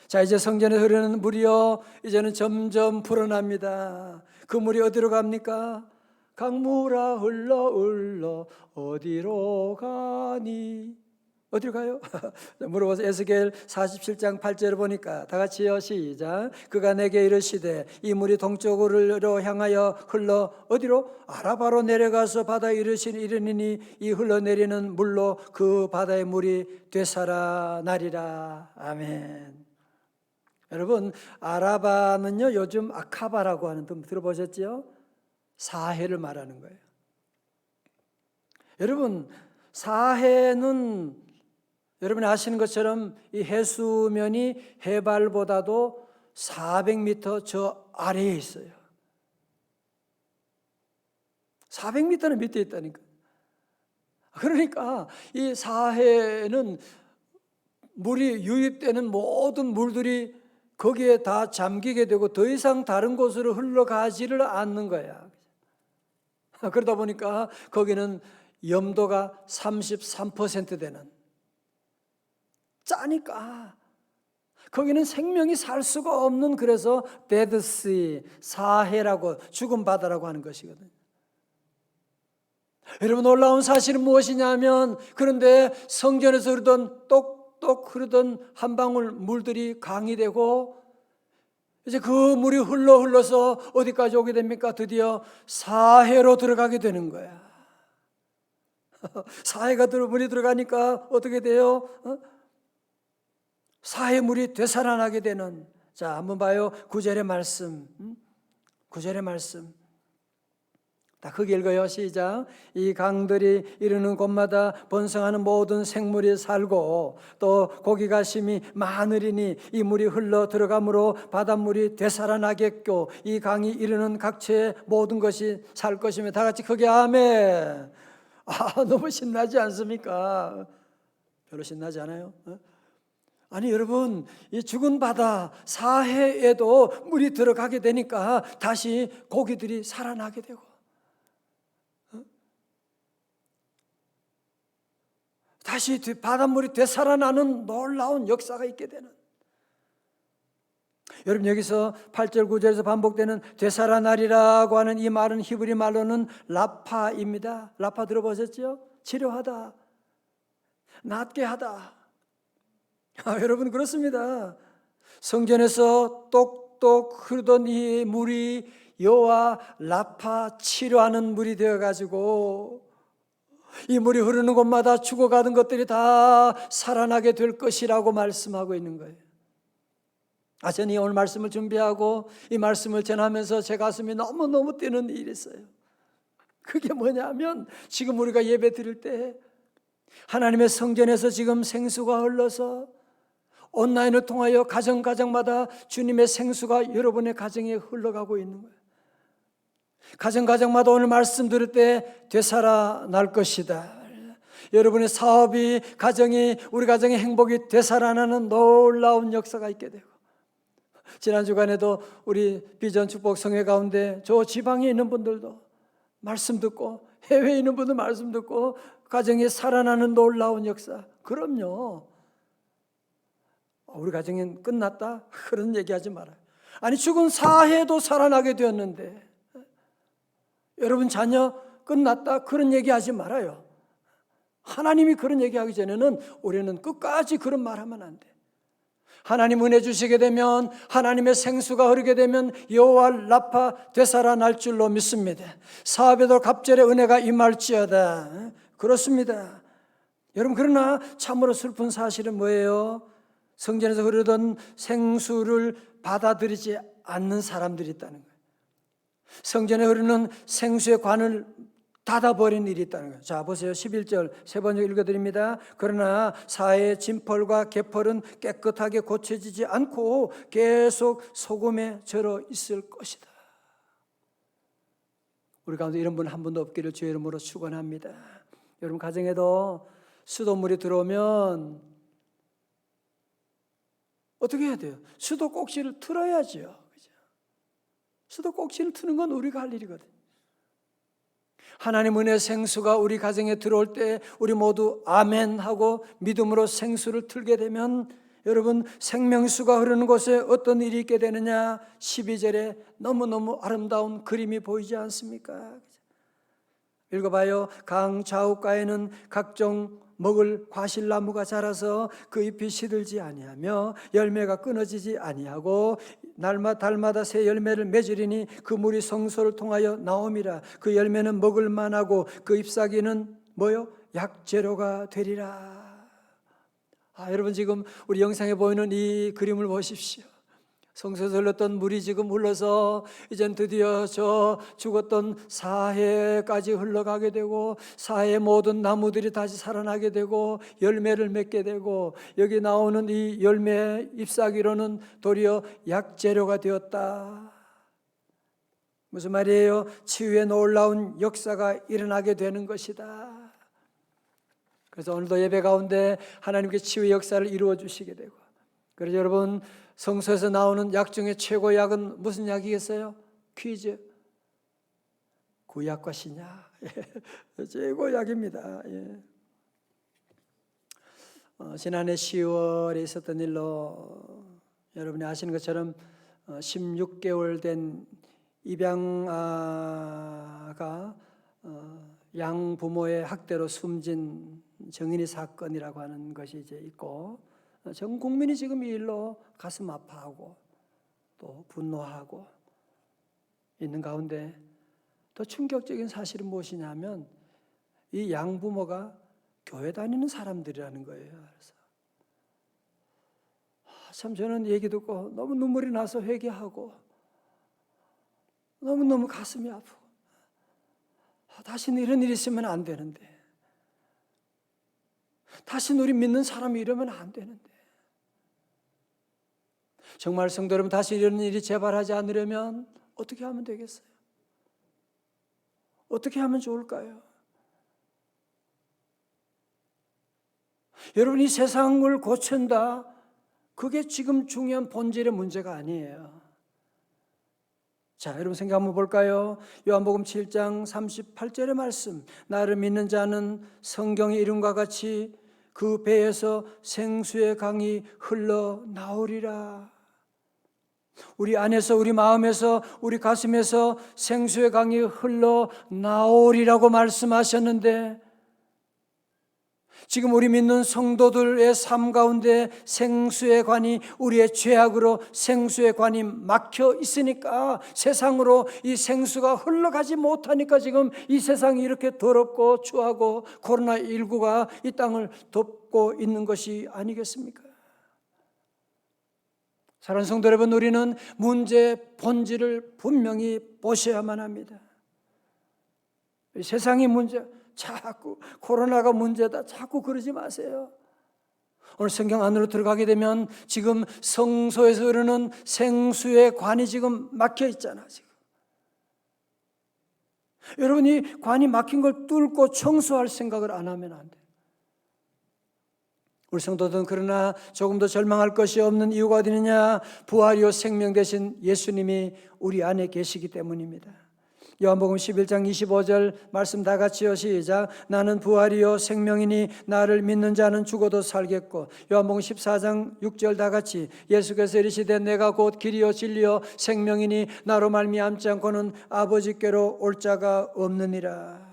자, 이제 성전에 흐르는 물이요 이제는 점점 불어납니다. 그 물이 어디로 갑니까? 강물아 흘러 어디로 가니? 어디로 가요? 물어보세요. 에스겔 47장 8절을 보니까 다 같이요, 시작. 그가 내게 이르시되 이 물이 동쪽으로 향하여 흘러 어디로? 아라바로 내려가서 바다에 이르니니 이 흘러내리는 물로 그 바다의 물이 되살아나리라. 아멘. 여러분, 아라바는요 요즘 아카바라고 하는, 들어보셨죠? 사해를 말하는 거예요. 여러분, 사해는 여러분이 아시는 것처럼 이 해수면이 해발보다도 400m 저 아래에 있어요. 400m는 밑에 있다니까. 그러니까 이 사해는 물이 유입되는 모든 물들이 거기에 다 잠기게 되고 더 이상 다른 곳으로 흘러가지를 않는 거야. 그러다 보니까 거기는 염도가 33% 되는, 짜니까 거기는 생명이 살 수가 없는, 그래서 데드시, 사해라고, 죽은 바다라고 하는 것이거든요. 여러분, 놀라운 사실은 무엇이냐면, 그런데 성전에서 흐르던 똑똑 흐르던 한 방울 물들이 강이 되고 이제 그 물이 흘러서 어디까지 오게 됩니까? 드디어 사해로 들어가게 되는 거야. 사해가 물이 들어가니까 어떻게 돼요? 사해 물이 되살아나게 되는. 자, 한번 봐요. 9절의 말씀. 9절의 말씀. 다 크게 읽어요. 시작. 이 강들이 이르는 곳마다 번성하는 모든 생물이 살고 또 고기가 심히 많으리니 이 물이 흘러 들어가므로 바닷물이 되살아나겠고 이 강이 이르는 각처의 모든 것이 살 것이며. 다 같이 크게 아멘. 너무 신나지 않습니까? 별로 신나지 않아요? 아니 여러분, 이 죽은 바다 사해에도 물이 들어가게 되니까 다시 고기들이 살아나게 되고, 다시 바닷물이 되살아나는 놀라운 역사가 있게 되는. 여러분, 여기서 8절 9절에서 반복되는 되살아나리라고 하는 이 말은 히브리 말로는 라파입니다. 라파 들어보셨죠? 치료하다, 낫게 하다. 여러분, 그렇습니다. 성전에서 똑똑 흐르던 이 물이 여호와 라파, 치료하는 물이 되어가지고 이 물이 흐르는 곳마다 죽어가던 것들이 다 살아나게 될 것이라고 말씀하고 있는 거예요. 저는 오늘 말씀을 준비하고 이 말씀을 전하면서 제 가슴이 너무너무 뛰는 일이 있어요. 그게 뭐냐면, 지금 우리가 예배 드릴 때 하나님의 성전에서 지금 생수가 흘러서 온라인을 통하여 가정마다 주님의 생수가 여러분의 가정에 흘러가고 있는 거예요. 가정마다 오늘 말씀 들을 때 되살아날 것이다. 여러분의 사업이, 가정이, 우리 가정의 행복이 되살아나는 놀라운 역사가 있게 되고, 지난 주간에도 우리 비전 축복 성회 가운데 저 지방에 있는 분들도 말씀 듣고, 해외에 있는 분들 말씀 듣고 가정이 살아나는 놀라운 역사. 그럼요. 우리 가정은 끝났다? 그런 얘기하지 말아요. 아니, 죽은 사해도 살아나게 되었는데 여러분 자녀 끝났다? 그런 얘기하지 말아요. 하나님이 그런 얘기하기 전에는 우리는 끝까지 그런 말하면 안 돼. 하나님 은혜 주시게 되면, 하나님의 생수가 흐르게 되면 여호와 라파 되살아날 줄로 믿습니다. 사업에도 갑절의 은혜가 임할지어다. 그렇습니다. 여러분, 그러나 참으로 슬픈 사실은 뭐예요? 성전에서 흐르던 생수를 받아들이지 않는 사람들이 있다는 거예요. 성전에 흐르는 생수의 관을 닫아버린 일이 있다는 거예요. 자, 보세요. 11절 세 번째 읽어드립니다. 그러나 사해의 진펄과 개펄은 깨끗하게 고쳐지지 않고 계속 소금에 절어 있을 것이다. 우리 가운데 이런 분 한 분도 없기를 주의 이름으로 축원합니다. 여러분, 가정에도 수돗물이 들어오면 어떻게 해야 돼요? 수도 꼭지를 틀어야죠. 그죠? 수도 꼭지를 트는 건 우리가 할 일이거든요. 하나님 은혜 생수가 우리 가정에 들어올 때 우리 모두 아멘 하고 믿음으로 생수를 틀게 되면, 여러분, 생명수가 흐르는 곳에 어떤 일이 있게 되느냐? 12절에 너무너무 아름다운 그림이 보이지 않습니까? 읽어봐요. 강 좌우가에는 각종 먹을 과실나무가 자라서 그 잎이 시들지 아니하며 열매가 끊어지지 아니하고 달마다 새 열매를 맺으리니 그 물이 성소를 통하여 나옴이라. 그 열매는 먹을 만하고 그 잎사귀는 뭐요? 약재료가 되리라. 여러분, 지금 우리 영상에 보이는 이 그림을 보십시오. 성소에서 흘렀던 물이 지금 흘러서 이젠 드디어 저 죽었던 사해까지 흘러가게 되고, 사해 모든 나무들이 다시 살아나게 되고 열매를 맺게 되고, 여기 나오는 이 열매 잎사귀로는 도리어 약재료가 되었다. 무슨 말이에요? 치유의 놀라운 역사가 일어나게 되는 것이다. 그래서 오늘도 예배 가운데 하나님께 치유의 역사를 이루어 주시게 되고, 그래서 여러분, 성서에서 나오는 약 중에 최고 약은 무슨 약이겠어요? 퀴즈. 구약과 신약. 최고 약입니다. 지난해 10월에 있었던 일로 여러분이 아시는 것처럼 16개월 된 입양아가 양부모의 학대로 숨진 정인이 사건이라고 하는 것이 이제 있고, 전 국민이 지금 이 일로 가슴 아파하고 또 분노하고 있는 가운데, 더 충격적인 사실은 무엇이냐면 이 양부모가 교회 다니는 사람들이라는 거예요. 그래서 참 저는 얘기 듣고 너무 눈물이 나서 회개하고 너무너무 가슴이 아프고, 다시는 이런 일이 있으면 안 되는데, 다시는 우리 믿는 사람이 이러면 안 되는데, 정말 성도 여러분, 다시 이런 일이 재발하지 않으려면 어떻게 하면 되겠어요? 어떻게 하면 좋을까요? 여러분, 이 세상을 고친다, 그게 지금 중요한 본질의 문제가 아니에요. 자, 여러분 생각 한번 볼까요? 요한복음 7장 38절의 말씀, 나를 믿는 자는 성경의 이름과 같이 그 배에서 생수의 강이 흘러나오리라. 우리 안에서, 우리 마음에서, 우리 가슴에서 생수의 강이 흘러나오리라고 말씀하셨는데, 지금 우리 믿는 성도들의 삶 가운데 생수의 관이, 우리의 죄악으로 생수의 관이 막혀 있으니까, 세상으로 이 생수가 흘러가지 못하니까 지금 이 세상이 이렇게 더럽고 추하고 코로나19가 이 땅을 덮고 있는 것이 아니겠습니까? 사랑하는 성도 여러분, 우리는 문제의 본질을 분명히 보셔야만 합니다. 세상이 문제, 자꾸 코로나가 문제다, 자꾸 그러지 마세요. 오늘 성경 안으로 들어가게 되면 지금 성소에서 흐르는 생수의 관이 지금 막혀 있잖아. 지금 여러분이 관이 막힌 걸 뚫고 청소할 생각을 안 하면 안 돼요. 우리 성도들은 그러나 조금 더 절망할 것이 없는 이유가 어디 있느냐? 부활이요 생명 되신 예수님이 우리 안에 계시기 때문입니다. 요한복음 11장 25절 말씀 다 같이요, 시작. 나는 부활이요 생명이니 나를 믿는 자는 죽어도 살겠고. 요한복음 14장 6절 다 같이, 예수께서 이르시되 내가 곧 길이요 진리요 생명이니 나로 말미암지 않고는 아버지께로 올 자가 없느니라.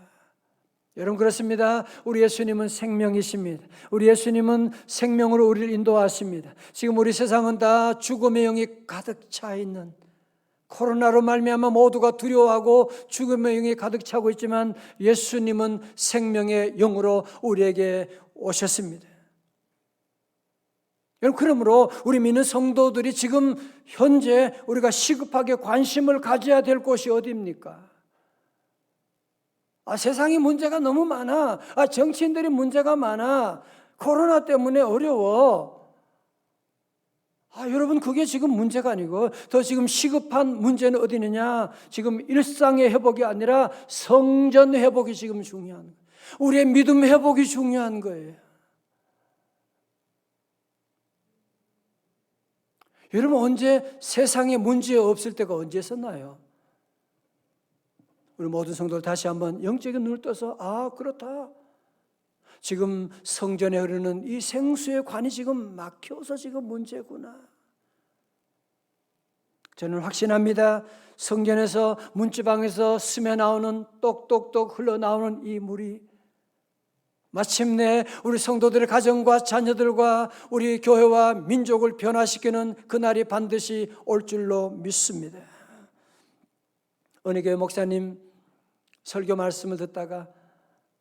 여러분, 그렇습니다. 우리 예수님은 생명이십니다. 우리 예수님은 생명으로 우리를 인도하십니다. 지금 우리 세상은 다 죽음의 영이 가득 차 있는, 코로나로 말미암아 모두가 두려워하고 죽음의 영이 가득 차고 있지만 예수님은 생명의 영으로 우리에게 오셨습니다. 여러분, 그러므로 우리 믿는 성도들이 지금 현재 우리가 시급하게 관심을 가져야 될 곳이 어디입니까? 세상이 문제가 너무 많아. 정치인들이 문제가 많아. 코로나 때문에 어려워. 여러분, 그게 지금 문제가 아니고 더 지금 시급한 문제는 어디 있느냐? 지금 일상의 회복이 아니라 성전 회복이 지금 중요한 거예요. 우리의 믿음 회복이 중요한 거예요. 여러분, 언제 세상에 문제 없을 때가 언제 있었나요? 우리 모든 성도들 다시 한번 영적인 눈을 떠서 그렇다. 지금 성전에 흐르는 이 생수의 관이 지금 막혀서 지금 문제구나. 저는 확신합니다. 성전에서, 문지방에서 스며 나오는, 똑똑똑 흘러나오는 이 물이 마침내 우리 성도들의 가정과 자녀들과 우리 교회와 민족을 변화시키는 그날이 반드시 올 줄로 믿습니다. 어느 교회 목사님 설교 말씀을 듣다가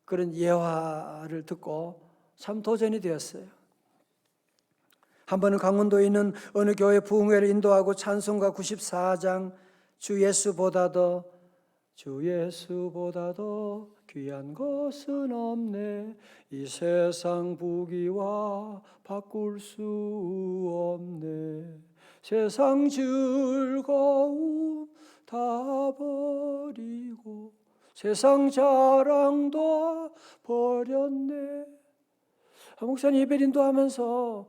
그런 예화를 듣고 참 도전이 되었어요. 한 번은 강원도에 있는 어느 교회 부흥회를 인도하고 찬송가 94장 주 예수보다도 귀한 것은 없네, 이 세상 부귀와 바꿀 수 없네, 세상 즐거움 다 버리고 세상 자랑도 버렸네. 목사님 예배 인도하면서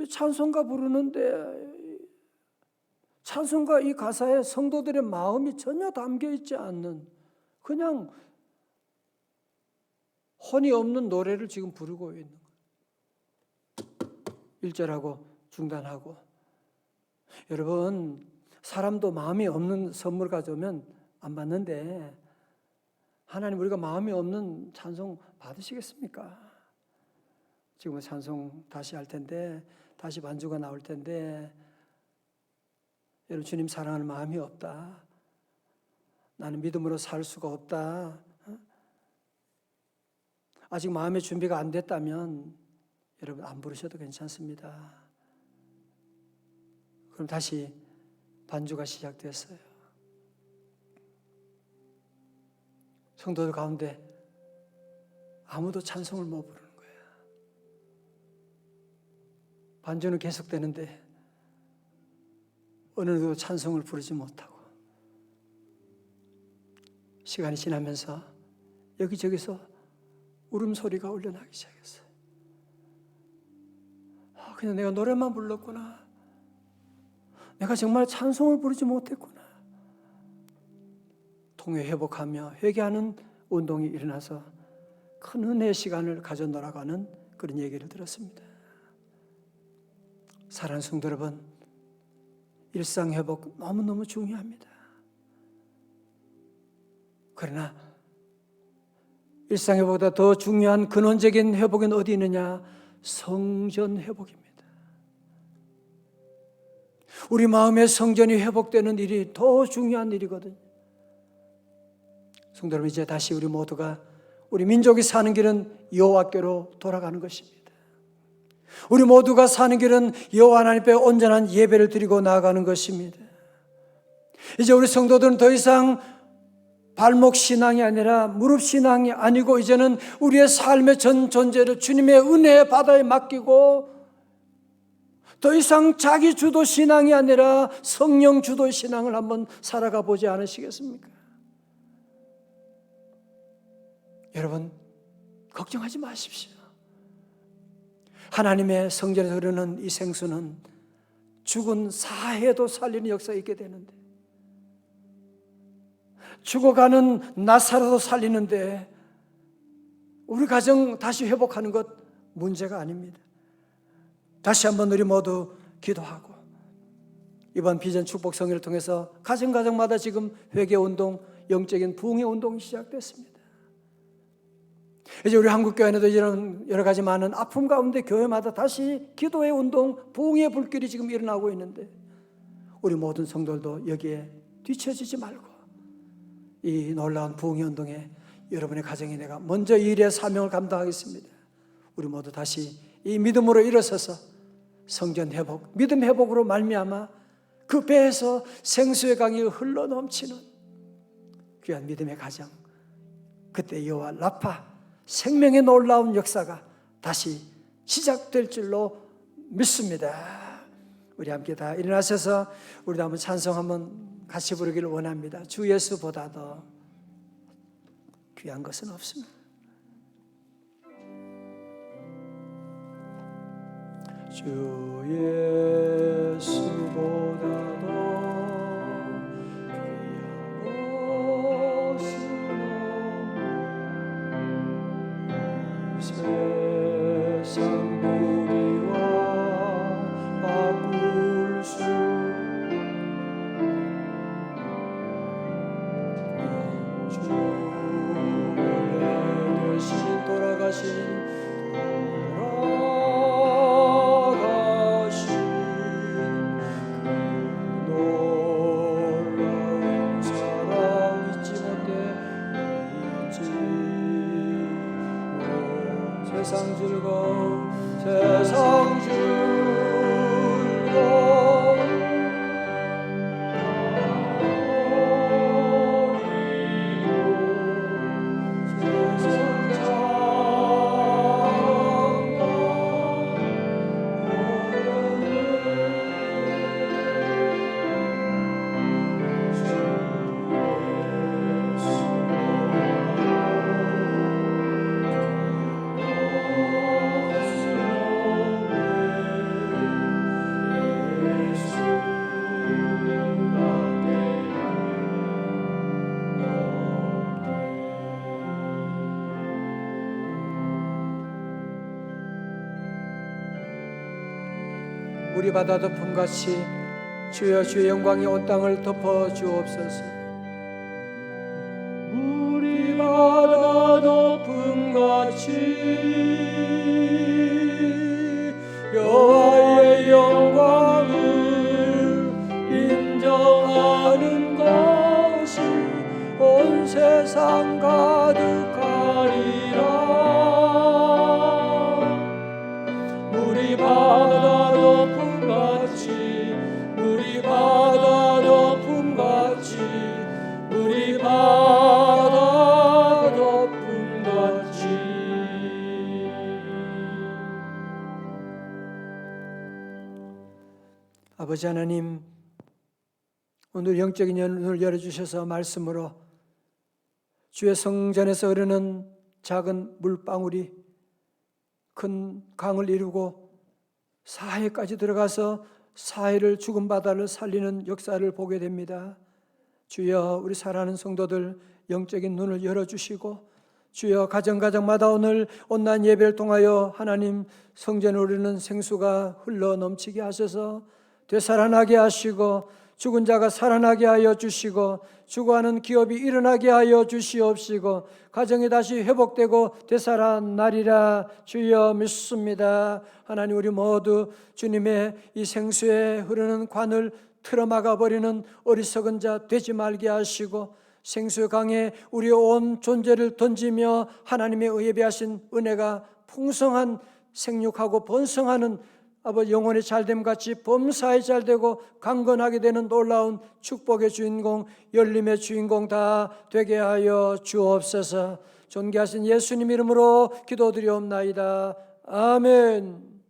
찬송가 부르는데 찬송가 이 가사에 성도들의 마음이 전혀 담겨 있지 않는, 그냥 혼이 없는 노래를 지금 부르고 있는 거예요. 1절하고 중단하고. 여러분, 사람도 마음이 없는 선물 가져오면 안 받는데 하나님, 우리가 마음이 없는 찬송 받으시겠습니까? 지금은 찬송 다시 할 텐데, 다시 반주가 나올 텐데, 여러분, 주님 사랑하는 마음이 없다, 나는 믿음으로 살 수가 없다, 아직 마음의 준비가 안 됐다면 여러분 안 부르셔도 괜찮습니다. 그럼 다시 반주가 시작됐어요. 성도들 가운데 아무도 찬송을 못 부르는 거야. 반주는 계속되는데 어느 누구도 찬송을 부르지 못하고 시간이 지나면서 여기저기서 울음소리가 울려나기 시작했어요. 그냥 내가 노래만 불렀구나. 내가 정말 찬송을 부르지 못했구나. 통회 회복하며 회개하는 운동이 일어나서 큰 은혜의 시간을 가져 놀아가는 그런 얘기를 들었습니다. 사랑하는 성도 여러분, 일상 회복 너무너무 중요합니다. 그러나 일상 회복보다 더 중요한 근원적인 회복은 어디 있느냐? 성전 회복입니다. 우리 마음의 성전이 회복되는 일이 더 중요한 일이거든요. 성도 여러분, 이제 다시 우리 모두가 우리 민족이 사는 길은 여호와께로 돌아가는 것입니다. 우리 모두가 사는 길은 여호와 하나님 앞에 온전한 예배를 드리고 나아가는 것입니다. 이제 우리 성도들은 더 이상 발목 신앙이 아니라 무릎 신앙이 아니고 이제는 우리의 삶의 전 존재를 주님의 은혜의 바다에 맡기고 더 이상 자기 주도 신앙이 아니라 성령 주도 신앙을 한번 살아가 보지 않으시겠습니까? 여러분, 걱정하지 마십시오. 하나님의 성전에서 흐르는 이 생수는 죽은 사해도 살리는 역사가 있게 되는데, 죽어가는 나사로도 살리는데 우리 가정 다시 회복하는 것 문제가 아닙니다. 다시 한번 우리 모두 기도하고 이번 비전 축복 성회를 통해서 가정마다 지금 회개운동, 영적인 부흥의 운동이 시작됐습니다. 이제 우리 한국교회 안에도 이런 여러 가지 많은 아픔 가운데 교회마다 다시 기도의 운동, 부흥의 불길이 지금 일어나고 있는데 우리 모든 성도들도 여기에 뒤처지지 말고 이 놀라운 부흥의 운동에 여러분의 가정에 내가 먼저 이 일의 사명을 감당하겠습니다. 우리 모두 다시 이 믿음으로 일어서서 성전 회복, 믿음 회복으로 말미암아 그 배에서 생수의 강이 흘러넘치는 귀한 믿음의 가정, 그때 여호와 라파 생명의 놀라운 역사가 다시 시작될 줄로 믿습니다. 우리 함께 다 일어나셔서 우리도 한번 찬송 한번 같이 부르기를 원합니다. 주 예수보다 더 귀한 것은 없습니다. 주 예수보다 더 귀한 것은 없네. 세상 무리와 바꿀 수 세상 즐거움 세상 즐거움 세상 우리 바다 덮음같이 주여 주의 영광이 온 땅을 덮어 주옵소서. 우리 바다 덮음같이 여호와의 영광을 인정하는 것이 온 세상 가득하리라. 우리 바다 덮음같이 우리 바다 덮음같이 우리 바다 아버지 하나님, 오늘 영적인 눈을 열어주셔서 말씀으로 주의 성전에서 흐르는 작은 물방울이 큰 강을 이루고 사해까지 들어가서 사해를 죽은 바다를 살리는 역사를 보게 됩니다. 주여, 우리 사랑하는 성도들 영적인 눈을 열어주시고, 주여, 가정마다 오늘 온라인 예배를 통하여 하나님 성전에 오르는 생수가 흘러 넘치게 하셔서 되살아나게 하시고, 죽은 자가 살아나게 하여 주시고, 죽어가는 기업이 일어나게 하여 주시옵시고, 가정이 다시 회복되고 되살아나리라 주여 믿습니다. 하나님, 우리 모두 주님의 이 생수에 흐르는 관을 틀어막아 버리는 어리석은 자 되지 말게 하시고, 생수의 강에 우리의 온 존재를 던지며 하나님의 예배하신 은혜가 풍성한 생육하고 번성하는 아버지 영혼의 잘됨 같이 범사에 잘되고 강건하게 되는 놀라운 축복의 주인공, 열림의 주인공 다 되게 하여 주옵소서. 존귀하신 예수님 이름으로 기도드리옵나이다. 아멘.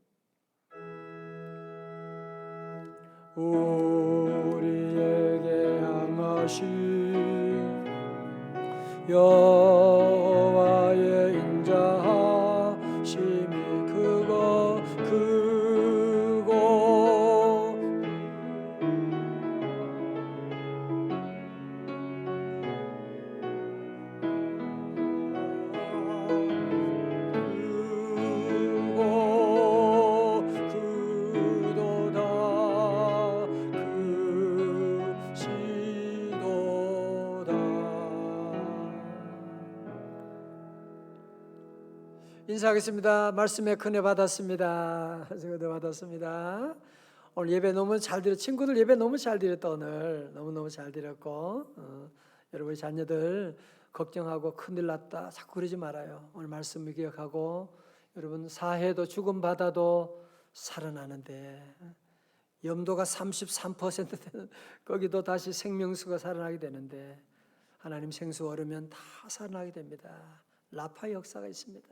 우리에게 향하신 여호와의 인자하심이 크고 인사하겠습니다. 말씀에 큰애 받았습니다. 저도 받았습니다. 오늘 예배 너무 잘 드렸, 친구들 예배 너무 잘 드렸다. 오늘 너무너무 잘 드렸고, 여러분 자녀들 걱정하고 큰일 났다 자꾸 그러지 말아요. 오늘 말씀을 기억하고, 여러분 사해도 죽은 바다도 살아나는데, 염도가 33% 되는 거기도 다시 생명수가 살아나게 되는데, 하나님 생수 얼으면 다 살아나게 됩니다. 라파 역사가 있습니다.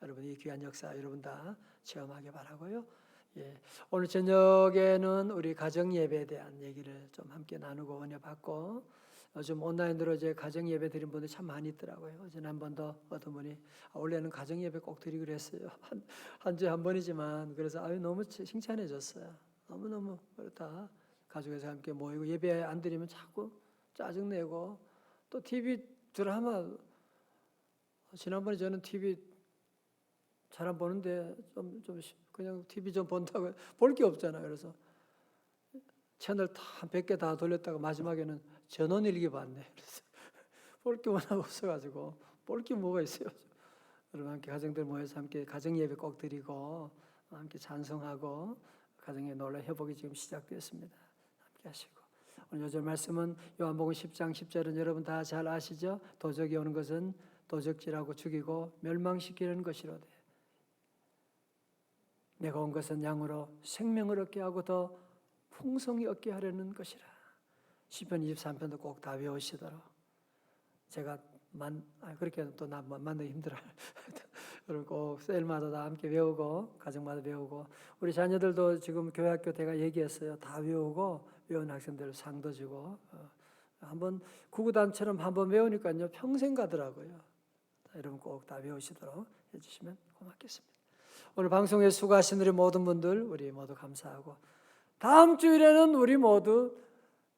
여러분 이 귀한 역사 여러분 다 체험하기 바라고요. 예, 오늘 저녁에는 우리 가정 예배에 대한 얘기를 좀 함께 나누고 은혜 받고, 요즘 온라인으로 이제 가정 예배 드린 분들 참 많이 있더라고요. 어제는 한 번 더 어떤 분이 원래는 가정 예배 꼭 드리기로 했어요. 한 주에 한 번이지만 그래서 너무 칭찬해줬어요. 너무너무 그렇다. 가족에서 함께 모이고 예배 안 드리면 자꾸 짜증내고, 또 TV 드라마, 지난번에 저는 TV 잘 안 보는데 좀 그냥 TV 좀 본다고 볼 게 없잖아요. 그래서 채널 다 100개 다 돌렸다가 마지막에는 전원일기 봤네. 그래서 볼 게 워낙 없어가지고 볼 게 뭐가 있어요. 여러분 함께 가정들 모여서 함께 가정 예배 꼭 드리고 함께 찬송하고 가정의 놀라운 회복이 지금 시작되었습니다. 함께 하시고, 오늘 요절 말씀은 요한복음 10장 10절은 여러분 다 잘 아시죠? 도적이 오는 것은 도적질하고 죽이고 멸망시키는 것이로되 내가 온 것은 양으로 생명을 얻게 하고 더 풍성히 얻게 하려는 것이라. 시편 23편도 꼭 다 외우시도록. 제가 그렇게 또 나 만나기 힘들어요. 여러분 꼭 셀마다 다 함께 외우고 가정마다 외우고, 우리 자녀들도 지금 교회학교 제가 얘기했어요. 다 외우고 외운 학생들 상도 주고, 한번 구구단처럼 한번 외우니까요 평생 가더라고요. 여러분 꼭 다 외우시도록 해주시면 고맙겠습니다. 오늘 방송에 수고하신 우리 모든 분들 우리 모두 감사하고, 다음 주일에는 우리 모두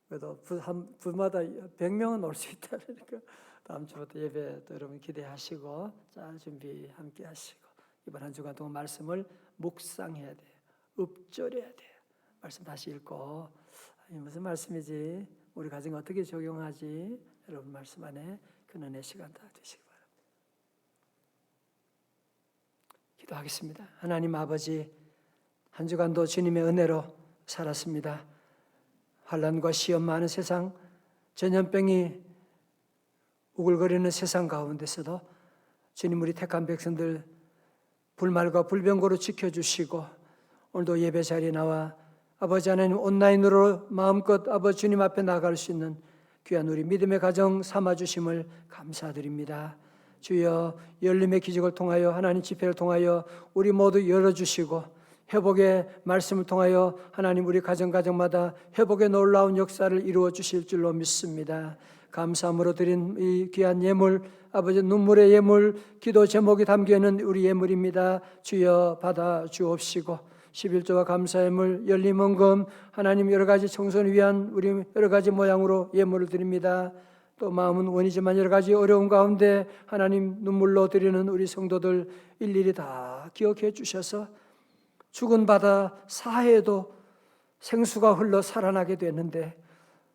그래도 부마다 100명은 올 수 있다. 그러니까 다음 주부터 예배 또 여러분 기대하시고 잘 준비 함께 하시고, 이번 한 주간 동안 말씀을 묵상해야 돼요. 읊조려야 돼요. 말씀 다시 읽고 무슨 말씀이지, 우리 가정에 어떻게 적용하지, 여러분 말씀 안에 그 은혜 시간 다 되시기 바랍니다. 기도하겠습니다. 하나님 아버지, 한 주간도 주님의 은혜로 살았습니다. 환난과 시험 많은 세상, 전염병이 우글거리는 세상 가운데서도 주님 우리 택한 백성들 불말과 불병거로 지켜주시고, 오늘도 예배 자리에 나와 아버지 하나님 온라인으로 마음껏 아버지 주님 앞에 나갈 수 있는 귀한 우리 믿음의 가정 삼아주심을 감사드립니다. 주여, 열림의 기적을 통하여 하나님 집회를 통하여 우리 모두 열어주시고 회복의 말씀을 통하여 하나님 우리 가정마다 회복의 놀라운 역사를 이루어 주실 줄로 믿습니다. 감사함으로 드린 이 귀한 예물, 아버지 눈물의 예물, 기도 제목이 담겨있는 우리 예물입니다. 주여 받아 주옵시고 11조와 감사 예물, 열림 헌금, 하나님 여러 가지 청소를 위한 우리 여러 가지 모양으로 예물을 드립니다. 또 마음은 원이지만 여러 가지 어려운 가운데 하나님 눈물로 드리는 우리 성도들 일일이 다 기억해 주셔서 죽은 바다 사해에도 생수가 흘러 살아나게 됐는데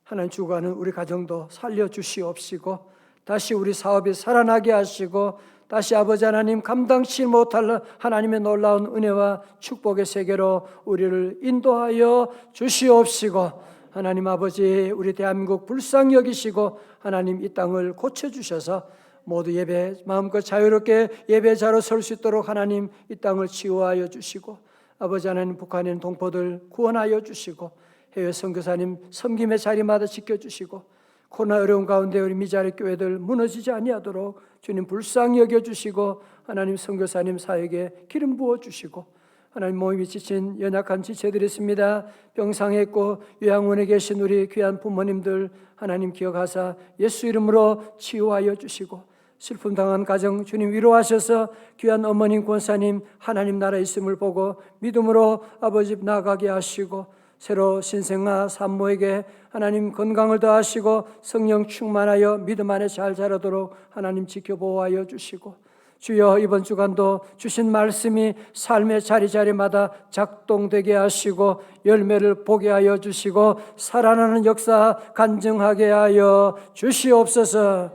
하나님 주관은 우리 가정도 살려주시옵시고 다시 우리 사업이 살아나게 하시고 다시 아버지 하나님 감당치 못할 하나님의 놀라운 은혜와 축복의 세계로 우리를 인도하여 주시옵시고 하나님 아버지 우리 대한민국 불쌍히 여기시고 하나님 이 땅을 고쳐주셔서 모두 예배 마음껏 자유롭게 예배자로 설 수 있도록 하나님 이 땅을 치유하여 주시고 아버지 하나님 북한에 있는 동포들 구원하여 주시고 해외 선교사님 섬김의 자리마다 지켜주시고 코로나 어려운 가운데 우리 미자리 교회들 무너지지 아니하도록 주님 불쌍히 여겨주시고 하나님 선교사님 사역에 기름 부어주시고 하나님 몸이 지친 연약한 지체들이 있습니다. 병상에 있고 요양원에 계신 우리 귀한 부모님들 하나님 기억하사 예수 이름으로 치유하여 주시고 슬픔 당한 가정 주님 위로하셔서 귀한 어머님 권사님 하나님 나라 있음을 보고 믿음으로 아버지 나아가게 하시고 새로 신생아 산모에게 하나님 건강을 더하시고 성령 충만하여 믿음 안에 잘 자라도록 하나님 지켜보호하여 주시고 주여 이번 주간도 주신 말씀이 삶의 자리자리마다 작동되게 하시고 열매를 보게 하여 주시고 살아나는 역사 간증하게 하여 주시옵소서.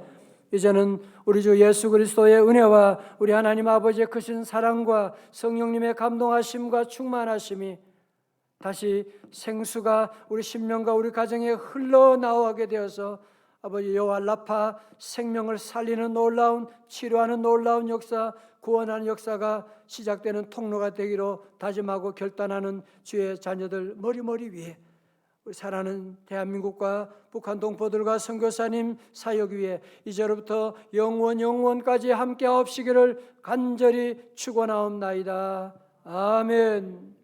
이제는 우리 주 예수 그리스도의 은혜와 우리 하나님 아버지의 크신 사랑과 성령님의 감동하심과 충만하심이 다시 생수가 우리 심령과 우리 가정에 흘러나오게 되어서 아버지 여호와 라파 생명을 살리는 놀라운 치료하는 놀라운 역사 구원하는 역사가 시작되는 통로가 되기로 다짐하고 결단하는 주의 자녀들 머리 위에 우리 사랑하는 대한민국과 북한 동포들과 선교사님 사역 위에 이제로부터 영원까지 함께 하옵시기를 간절히 축원하옵나이다. 아멘.